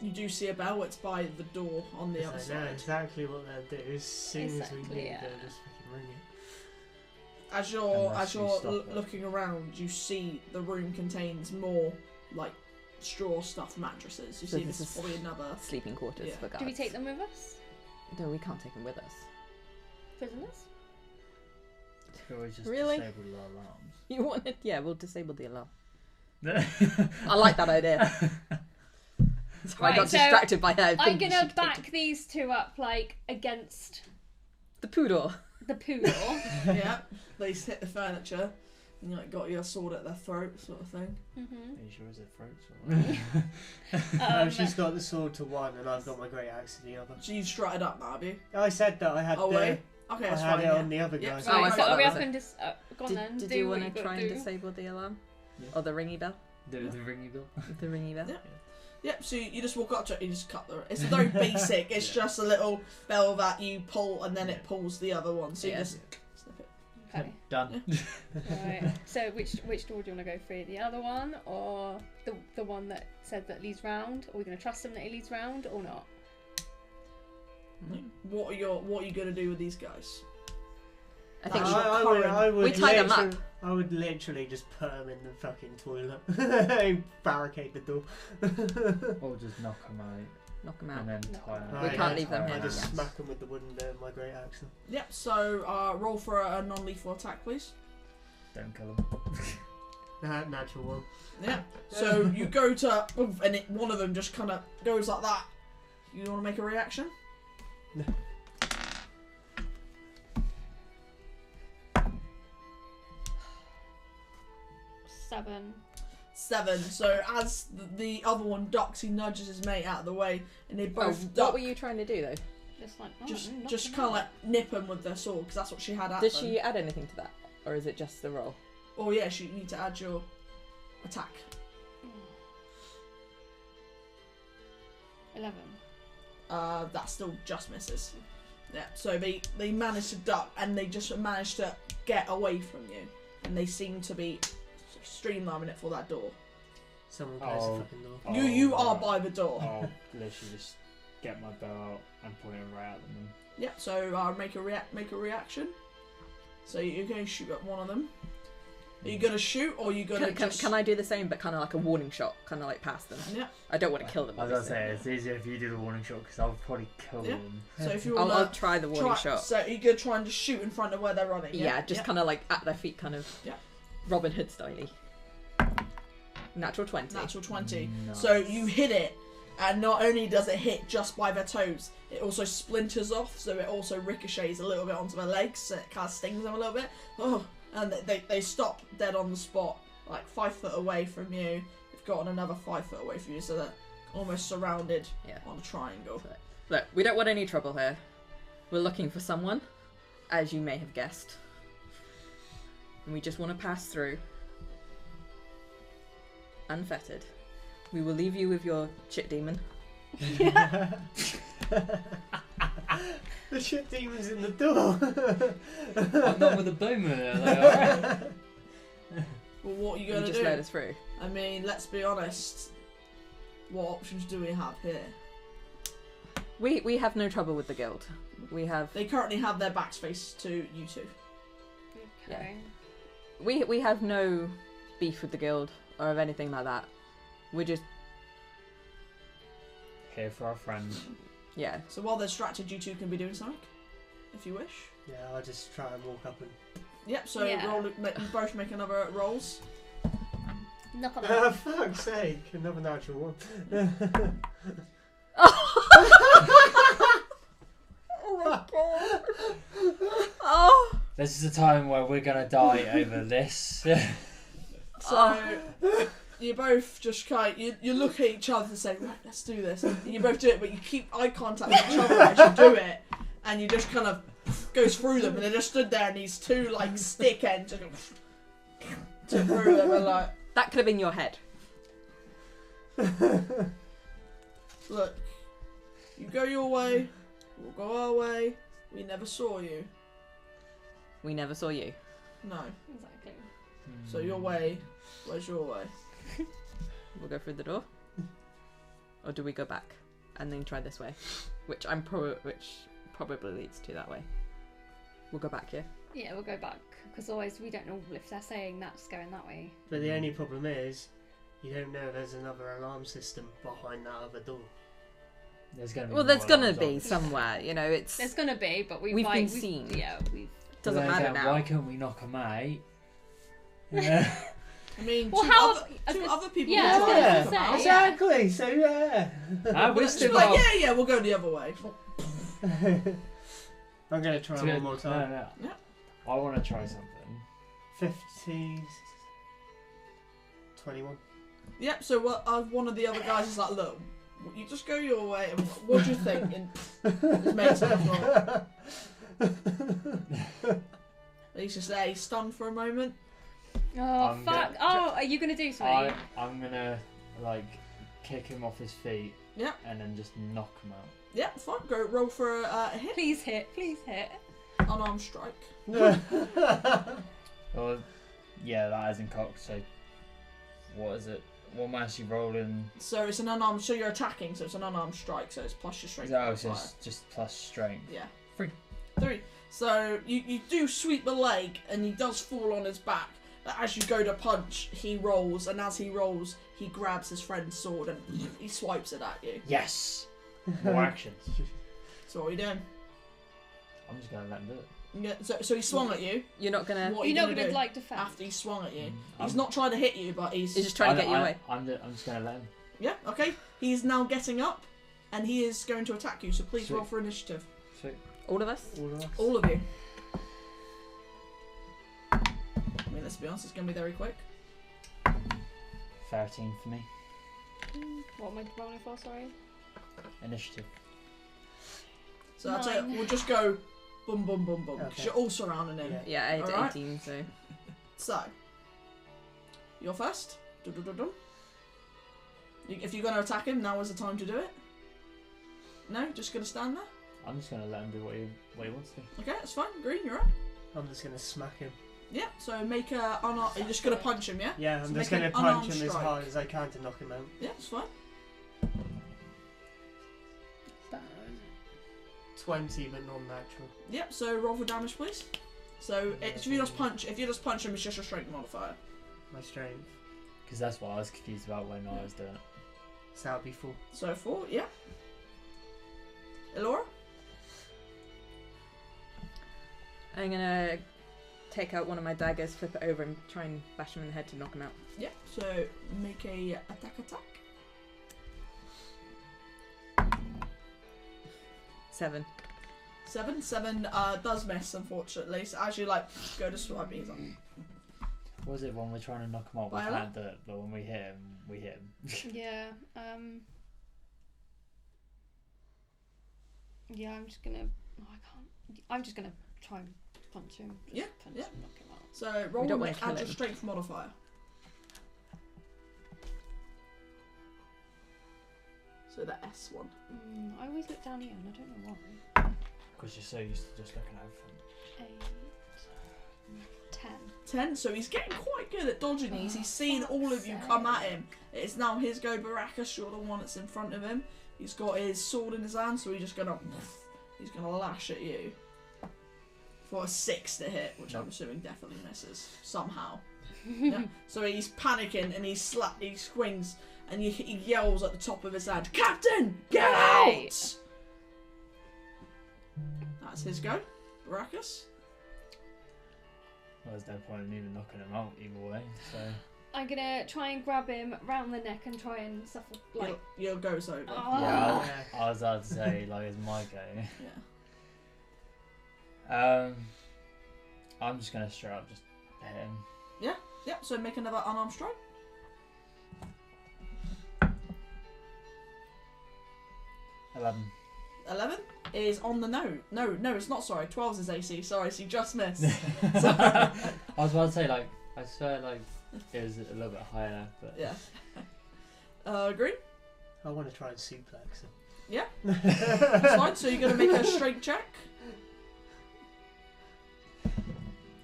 You do see a bell. It's by the door on the other I know side. exactly what they'll do. As soon as we Exactly, leave, yeah. they'll just fucking ring it. As you're Unless you stop it. looking around, you see the room contains more like straw stuffed mattresses. You So see this this is is- probably another. Sleeping quarters Yeah. for guards. Do we take them with us? No, we can't take them with us. Prisoners? Could we just Really? disable the alarms? You wanted? Yeah, we'll disable the alarm. I like that idea. So I Right, got so distracted by her. I'm thinking gonna she could back take these two up, like, against the poodle. the poodle. Yeah, they hit the furniture, and you like got your sword at their throat, sort of thing. Mm-hmm. Are you sure it's a throat No, she's got the sword to one, and I've got my great axe to the other. So you've strutted up now, have you? I said that I had Oh the. wait. Okay, I that's had fine. it Yeah. on the other Yep, guys. sorry. Oh, I Right, thought so that are we was up it. and just go on then? Did do you what want to gotta try and do. disable the alarm? Yeah. Or the ringy bell? The ringy bell? The ringy bell? Yeah. Yep, so you just walk up to it, you just cut the. It's very basic, it's just a little bell that you pull and then it pulls the other one. So you Yeah. just snip it. Okay. Done. Right. So which door do you want to go through? The other one or the one that said that leads round? Are we going to trust him that he leads round or not? What are you gonna do with these guys? I think That's we, your I current- would we tie them literally- up. I would literally just put them in the fucking toilet. Barricade the door. Or just knock them out knock them out. and then Knock tie 'em them out. We out. can't leave them I here. just Yeah. smack them with the wooden bit of my great axe. Yep, so roll for a non-lethal attack, please. Don't kill them. Natural one. Yeah. So you go to, and one of them just kind of goes like that. You want to make a reaction? No. Seven. 7. So as the other one ducks, he nudges his mate out of the way, and they Oh, both what duck. were you trying to do though? Just like Just kind of like nip them with their sword, because that's what she had at Did them. she add anything to that? Or is it just the roll? Oh yeah, you need to add your attack. 11. That still just misses. Yeah, so they managed to duck, and they just managed to get away from you, and they seem to be streamlining it for that door. Someone close Oh. the fucking door. Oh, you are right. by the door. I'll literally just get my bow out and point it right at them. Yep. So make a reaction. So you're going to shoot at one of them. Are you going to shoot, or are you going to Can I do the same, but kind of like a warning shot, kind of like past them? Yeah. I don't want to kill them. I was gonna obviously. say, it's easier if you do the warning shot because I'll probably kill Yeah. them. So if you want I'll to try the warning shot. So you're going to try and just shoot in front of where they're running. Yeah, just Yep. kind of like at their feet, kind of Yeah. Robin Hood styley. Natural 20. Natural 20. Nice. So you hit it, and not only does it hit just by their toes, it also splinters off, so it also ricochets a little bit onto their legs, so it kind of stings them a little bit. Oh, and they stop dead on the spot, like 5 foot away from you. They've gotten another 5 foot away from you, so they're almost surrounded Yeah. on a triangle. Look, we don't want any trouble here. We're looking for someone, as you may have guessed. And we just want to pass through. Unfettered. We will leave you with your chit demon. The shit demon's in the door. I'm not with the bowman. Alright. Well, what are you You gonna just do? let us through. I mean, let's be honest. What options do we have here? We have no trouble with the guild. We have They currently have their backs faced to you two. Okay. we have no beef with the guild or of anything like that. We're just Here for our friend. yeah. So while they're distracted, you two can be doing something, if you wish. Yeah, I'll just try and walk up and. Yep. So Yeah. roll. You both make another rolls. Knock on Oh, that. fuck's sake! Another natural one. Oh. This is a time where we're gonna die over this. So you both just kind you look at each other and say, right, let's do this. And you both do it, but you keep eye contact with each other as you do it, and you just kind of goes through them, and they just stood there, and these two like stick ends just to through them, and like, That could have been your head. look, you go your way, we'll go our way. We never saw you. We never saw you. No. Exactly. So your way, where's your way? We'll go through the door. Or do we go back and then try this way? Which probably leads to that way. We'll go back here. Yeah, we'll go back because always we don't know if they're saying that's going that way. But the only problem is, you don't know there's another alarm system behind that other door. There's gonna be Well, more there's gonna alarms be on. somewhere. You know, it's There's gonna be, but We've been seen. Yeah, we've. doesn't Then matter again, now. Why can't we knock them out? I mean, Well, two how? other people Yeah, will I was try gonna and say, come out. yeah. Exactly. So yeah. We're But still she's like, not- yeah, we'll go the other way. I'm gonna try one more time. No. Yeah. I want to try something. 50, 21. Yep, so one of the other guys is like, look, you just go your way, and what do you think? And his mate's like, well, he's just there, he's stunned for a moment. Oh I'm fuck! gonna- Oh, are you gonna do something? I'm gonna like kick him off his feet. Yeah. And then just knock him out. Yeah, fine, go roll for a hit, Please hit! Please hit! unarmed strike. Well, yeah, that isn't cocked. So, what is it? What am I actually rolling? So it's an unarmed, so you're attacking, so it's an unarmed strike, so it's plus your strength. Oh, modifier. so it's just plus strength. Yeah. 3. So you do sweep the leg, and he does fall on his back. But as you go to punch, he rolls, and as he rolls, he grabs his friend's sword and he swipes it at you. Yes. More actions. So what are you doing? I'm just gonna let him do it. Yeah, so he swung at you. You're not gonna. What are You're you not gonna gonna do like defend. after he swung at you? I'm- He's not trying to hit you, but He's just trying to get you away. I'm just gonna let him. Yeah, okay. He's now getting up, and he is going to attack you. So please Sweet. roll for initiative, Sweet. All of us. All of us. all of you. I mean, let's be honest, it's going to be very quick. 13 for me. What am I rolling for? Sorry. Initiative. So I'll tell you, 9. we'll just go boom, boom, boom, boom, because Okay. you're all surrounding him. Yeah. Yeah, I hit Alright. 18, so So, you're first. Du-du-du-dum. If you're going to attack him, now is the time to do it. No, just going to stand there. I'm just gonna let him do what he wants to. Okay, that's fine. Green, you're up. I'm just gonna smack him. Yeah. So make a unarmed. You're just going to punch him, yeah? Yeah, So I'm make just an gonna punch unarmed him as strike. hard as I can to knock him out. Yeah, that's fine. 20, but non-natural. Yep. So roll for damage, please. So if you just punch him, it's just a strength modifier. My strength. Because that's what I was confused about when I was doing it. So that would be 4. So 4, yeah. Elora? I'm gonna take out one of my daggers, flip it over, and try and bash him in the head to knock him out. Yeah. So make a attack. 7. 7 does miss, unfortunately. So as you like go to swipe, he's like, What was it when we're trying to knock him out? We Viola? can't do it, but when we hit him, we hit him. Yeah. Yeah, I'm just gonna. Oh, I can't. I'm just gonna try and punch him. Just Yeah, punch yeah. him, knock him out. so roll don't and wanna kill add your him. strength modifier. So the S one. I always look down here and I don't know why. Because you're so used to just looking at everything. 8, 10. 10. So he's getting quite good at dodging these. He's seen all of you come at him. It's now his go, Barakus. You're the one that's in front of him. He's got his sword in his hand, so he's gonna lash at you for a 6 to hit, which I'm assuming definitely misses somehow. Yeah. So he's panicking and he swings and he yells at the top of his head, "Captain, get Right. out!" That's his go, Barakus. Well, there's no point in even knocking him out either way. So I'm gonna try and grab him round the neck and try and suffer like. Your go's over. Oh. yeah, I was about to say like it's my go. Yeah. I'm just gonna straight up just hit him. Yep. So make another unarmed strike. 11 is on the note. No, it's not. Sorry, 12's his AC. Sorry, so you just missed. I was about to say like I swear like it was a little bit higher, but Yeah. Green. I want to try and suplex him. Yeah. That's fine. So you're gonna make a strength check.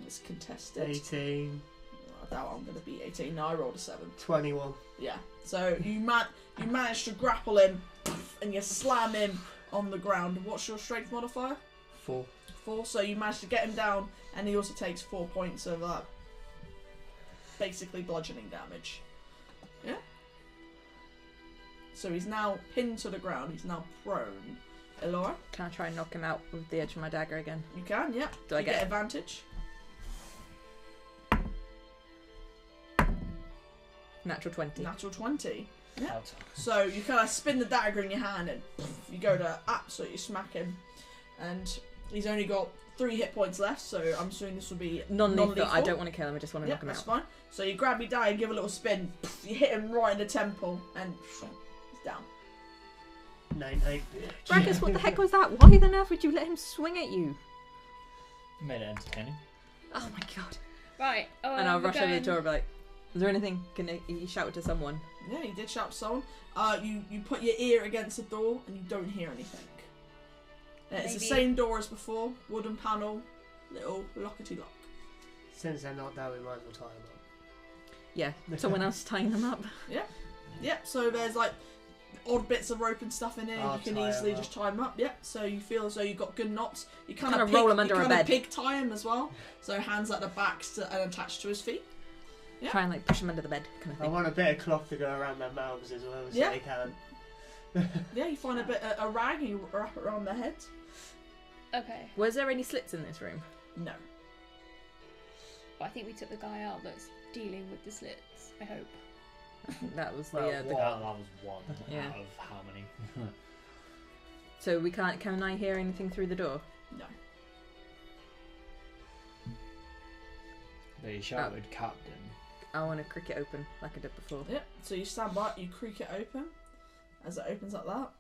It's contested. 18, I doubt I'm gonna beat 18. No, I rolled a 7. 21. Yeah. So you manage to grapple him, and you slam him on the ground. What's your strength modifier? 4. 4. So you manage to get him down, and he also takes 4 points of basically bludgeoning damage. Yeah. So he's now pinned to the ground. He's now prone. Elora, Can I try and knock him out with the edge of my dagger again? you can. Yeah. Do I You get advantage? Natural 20. Natural 20. Yeah. out. So you kind of spin the dagger in your hand and you go to absolutely smack him. And he's only got 3 hit points left, so I'm assuming this will be Non-lethal. I don't want to kill him. I just want to Yeah, knock him that's out. fine. So you grab your die and give a little spin. You hit him right in the temple and he's down. 9. Barakus, what the heck was that? Why on earth would you let him swing at you? Made it entertaining. Oh my god. Right. Oh, And I'll we're rush over the going- door and be like, is there anything? Can he shout to someone? Yeah, you did shout to someone. You put your ear against the door and you don't hear anything. It's the Maybe- same door as before. Wooden panel. Little lockety lock. Since they're not there, we might as well tie them up. Yeah, someone else tying them up. Yep, so there's like odd bits of rope and stuff in here. I'll You can tie 'em easily up. just tie them up. Yep, so you feel as though you've got good knots. You kind Kinda of roll 'em under a bed. pig tie him as well. So hands at the backs and attached to his feet. Yeah. Try and like push him under the bed, kind of I thing. want a bit of cloth to go around their mouths as well, so Yeah. they can. Yeah, you find a rag and you wrap it around their heads. Okay. Was there any slits in this room? No. Well, I think we took the guy out that's dealing with the slits. I hope. That was Well, the That was one Yeah. out of how many? So we can't. Can I hear anything through the door? No. They shouted captain. I want to crick it open like I did before. Yep. So you stand by it, you creak it open. As it opens like that,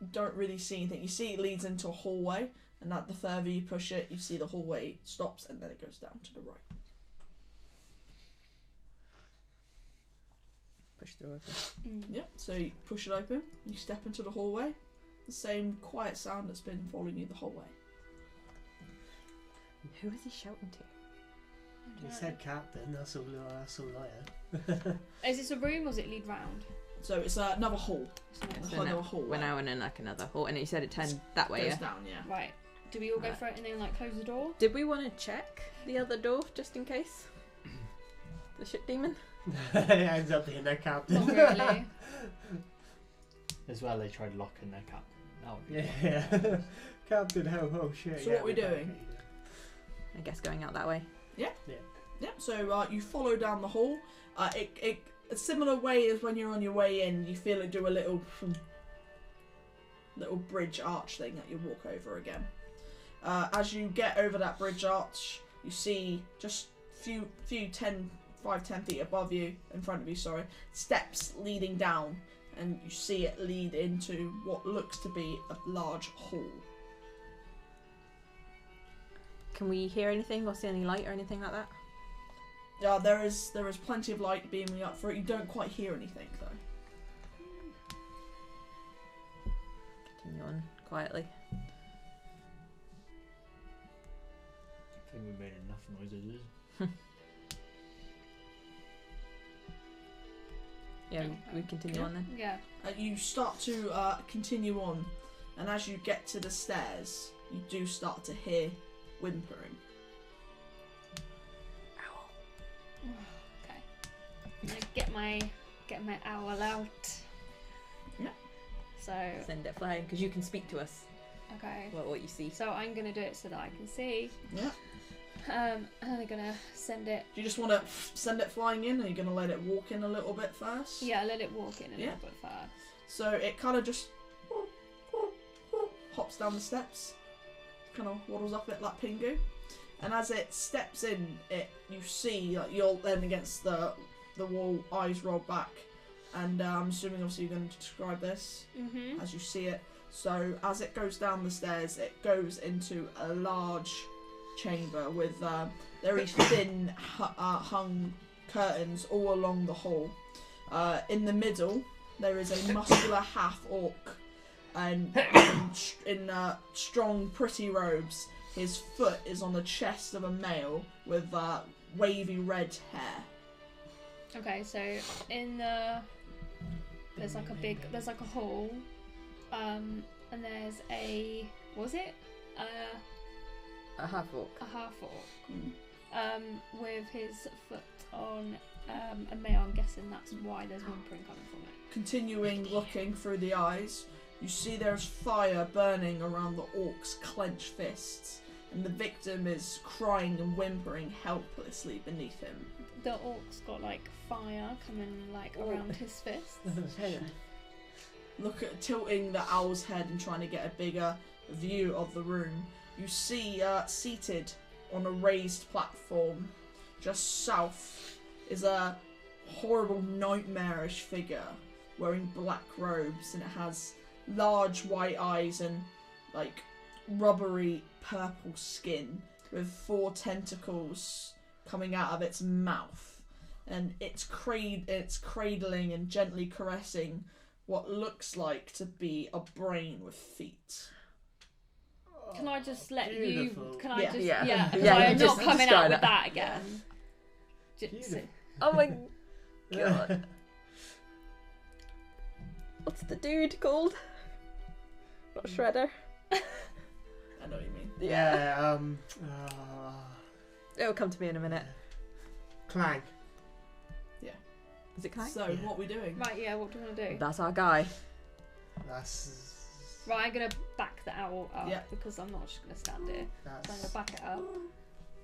you don't really see anything. You see it leads into a hallway, and that the further you push it, you see the hallway stops, and then it goes down to the right. Push the door open. Yep. So you push it open. You step into the hallway. The same quiet sound that's been following you the whole way. Who is he shouting to? You said captain, that's all I had. Is this a room or does it lead round? So it's another hall. It's So Another now hallway. we're now in like another hall, and you said it turned that way. Goes Yeah. down. Yeah. Right. Do we all go Right. for it and then like close the door? Did we want to check the other door just in case? The shit demon. It ends up being their captain. Not really. As well, they tried locking their captain. That would be Yeah. Captain ho ho shit. So yeah, what we we're back, doing? I guess going out that way. Yep. So you follow down the hall. A similar way as when you're on your way in. You feel it do a little bridge arch thing that you walk over again. As you get over that bridge arch, you see just few 5-10 feet above you, in front of you, sorry, steps leading down, and you see it lead into what looks to be a large hall. Can we hear anything or see any light or anything like that? Yeah, there is plenty of light beaming up for it. You don't quite hear anything though. Continue on quietly. I think we made enough noises. Yeah, we continue on then. Yeah. You start to continue on, and as you get to the stairs, you do start to hear whimpering. Okay. I'm gonna get my owl out. Yeah. So Send it flying because you can speak to us. okay. What you see. So I'm gonna do it so that I can see. Yeah. And then I'm gonna send it. Do you just want to send it flying in, or are you going to let it walk in a little bit first? Yeah, let it walk in a Yeah. little bit first. So it kind of just hops down the steps, kind of waddles up it like Pingu, and as it steps in, you see like you're then against the wall, eyes rolled back, and I'm assuming obviously you're going to describe this Mhm. as you see it. So as it goes down the stairs, it goes into a large chamber with very thin hung curtains all along the hall. In the middle, there is a muscular half-orc and in strong, pretty robes. His foot is on the chest of a male with wavy red hair. Okay, so in there's like a hall, and there's a A half orc. a half orc, Mm. with his foot on a male. I'm guessing that's why there's whimpering coming from it. Continuing looking through the eyes, you see there's fire burning around the orc's clenched fists, and the victim is crying and whimpering helplessly beneath him. The orc's got like fire coming like around his fist. Look at tilting the owl's head and trying to get a bigger view of the room. You see seated on a raised platform just south is a horrible nightmarish figure wearing black robes, and it has large white eyes and like rubbery purple skin with 4 tentacles coming out of its mouth, and it's cradling and gently caressing what looks like to be a brain with feet. Can I just let Beautiful. you? Can I Yeah. just? Yeah. Yeah. Yeah, I'm you just not coming describe out with that. that again. Just, Beautiful. Oh my god. What's the dude called? Not Shredder. I know what you mean. Yeah, It'll come to me in a minute. Clank. Is it Clank? So Yeah. what are we doing? right. Yeah. What do you want to do? That's our guy. That's Right. I'm gonna back the owl up Yeah. because I'm not just gonna stand here. So I'm gonna that's back it up.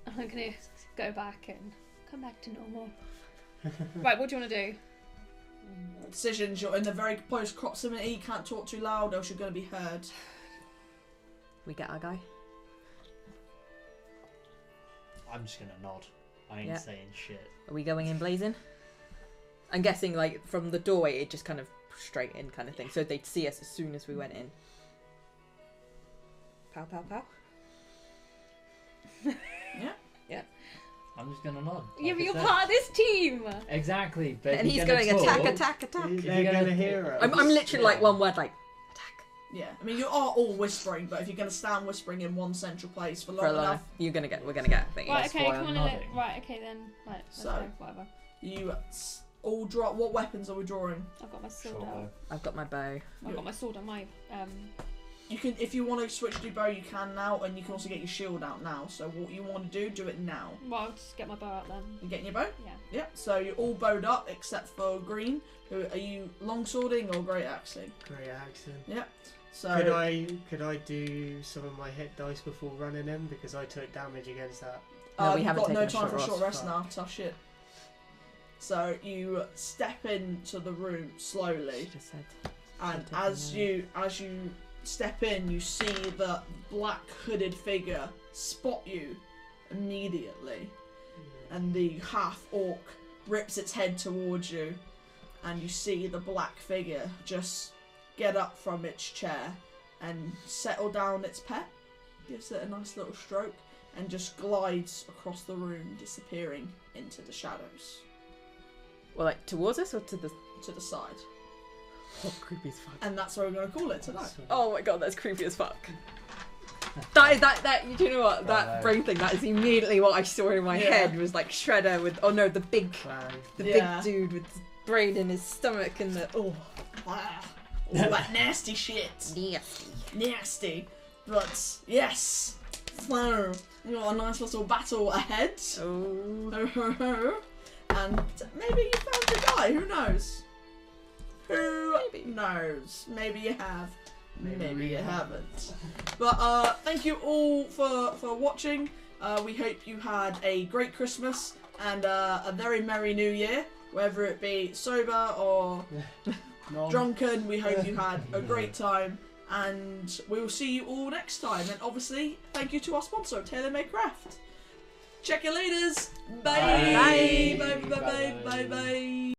And I'm gonna go back and come back to normal. Right. What do you want to do? Decisions, you're in the very close proximity, you can't talk too loud else you're going to be heard. We get our guy. I'm just gonna nod. I ain't Yeah. saying shit. Are we going in blazing? I'm guessing like from the doorway it just kind of straight in kind of thing. So they'd see us as soon as we went in. Pow pow pow. I'm just gonna nod. Yeah, like but I you're said. part of this team. Exactly, but And if he's you're going gonna attack, talk- attack, attack. they're you're gonna gonna- hear us. I'm literally like one word like attack. Yeah, I mean, you are all whispering, but if you're going to stand whispering in one central place for long For a long enough, we're gonna get thingy. Right. That's Okay. why Come I'm on. nodding. Right. Okay then. Right. Let's So- go. Whatever. you all draw. What weapons are we drawing? I've got my sword Short out. bow. I've got my bow. I've got my sword on my You can, if you want to switch to bow, you can now, and you can also get your shield out now. So what you want to do it now. Well, I'll just get my bow out then. You getting your bow? Yeah. Yep. So you're all bowed up except for Green. Who are you? Longswording or great axing? Great accent. Yep. So Could I do some of my hit dice before running them because I took damage against that? No, we you've haven't got no taken a time for a short short rest rest. now. Tough shit. So you step into the room slowly. Should have said. And Should've taken as you step in, you see the black hooded figure spot you immediately, and the half orc rips its head towards you, and you see the black figure just get up from its chair and settle down its pet, gives it a nice little stroke, and just glides across the room, disappearing into the shadows Well, like towards us or to the? to the side. Oh, creepy as fuck. And that's what we're going to call it tonight. Oh my god, that's creepy as fuck. That do you know what? Oh, That no. brain thing, that is immediately what I saw in my Yeah. head was like Shredder with, oh no, the big Yeah. dude with the brain in his stomach and the, oh, Ah, all that nasty shit. nasty. Nasty. But yes. So, we got a nice little battle ahead. Oh. And maybe you found the guy, who knows? Who Maybe. knows? Maybe you have. Maybe Maybe you we haven't. But thank you all for watching. We hope you had a great Christmas and a very merry New Year. Whether it be sober or drunken, we hope you had a great time. And we will see you all next time. And obviously, thank you to our sponsor, TaylorMade Craft. Check you later. Bye. Bye. Bye. Bye. Bye. Bye. Bye.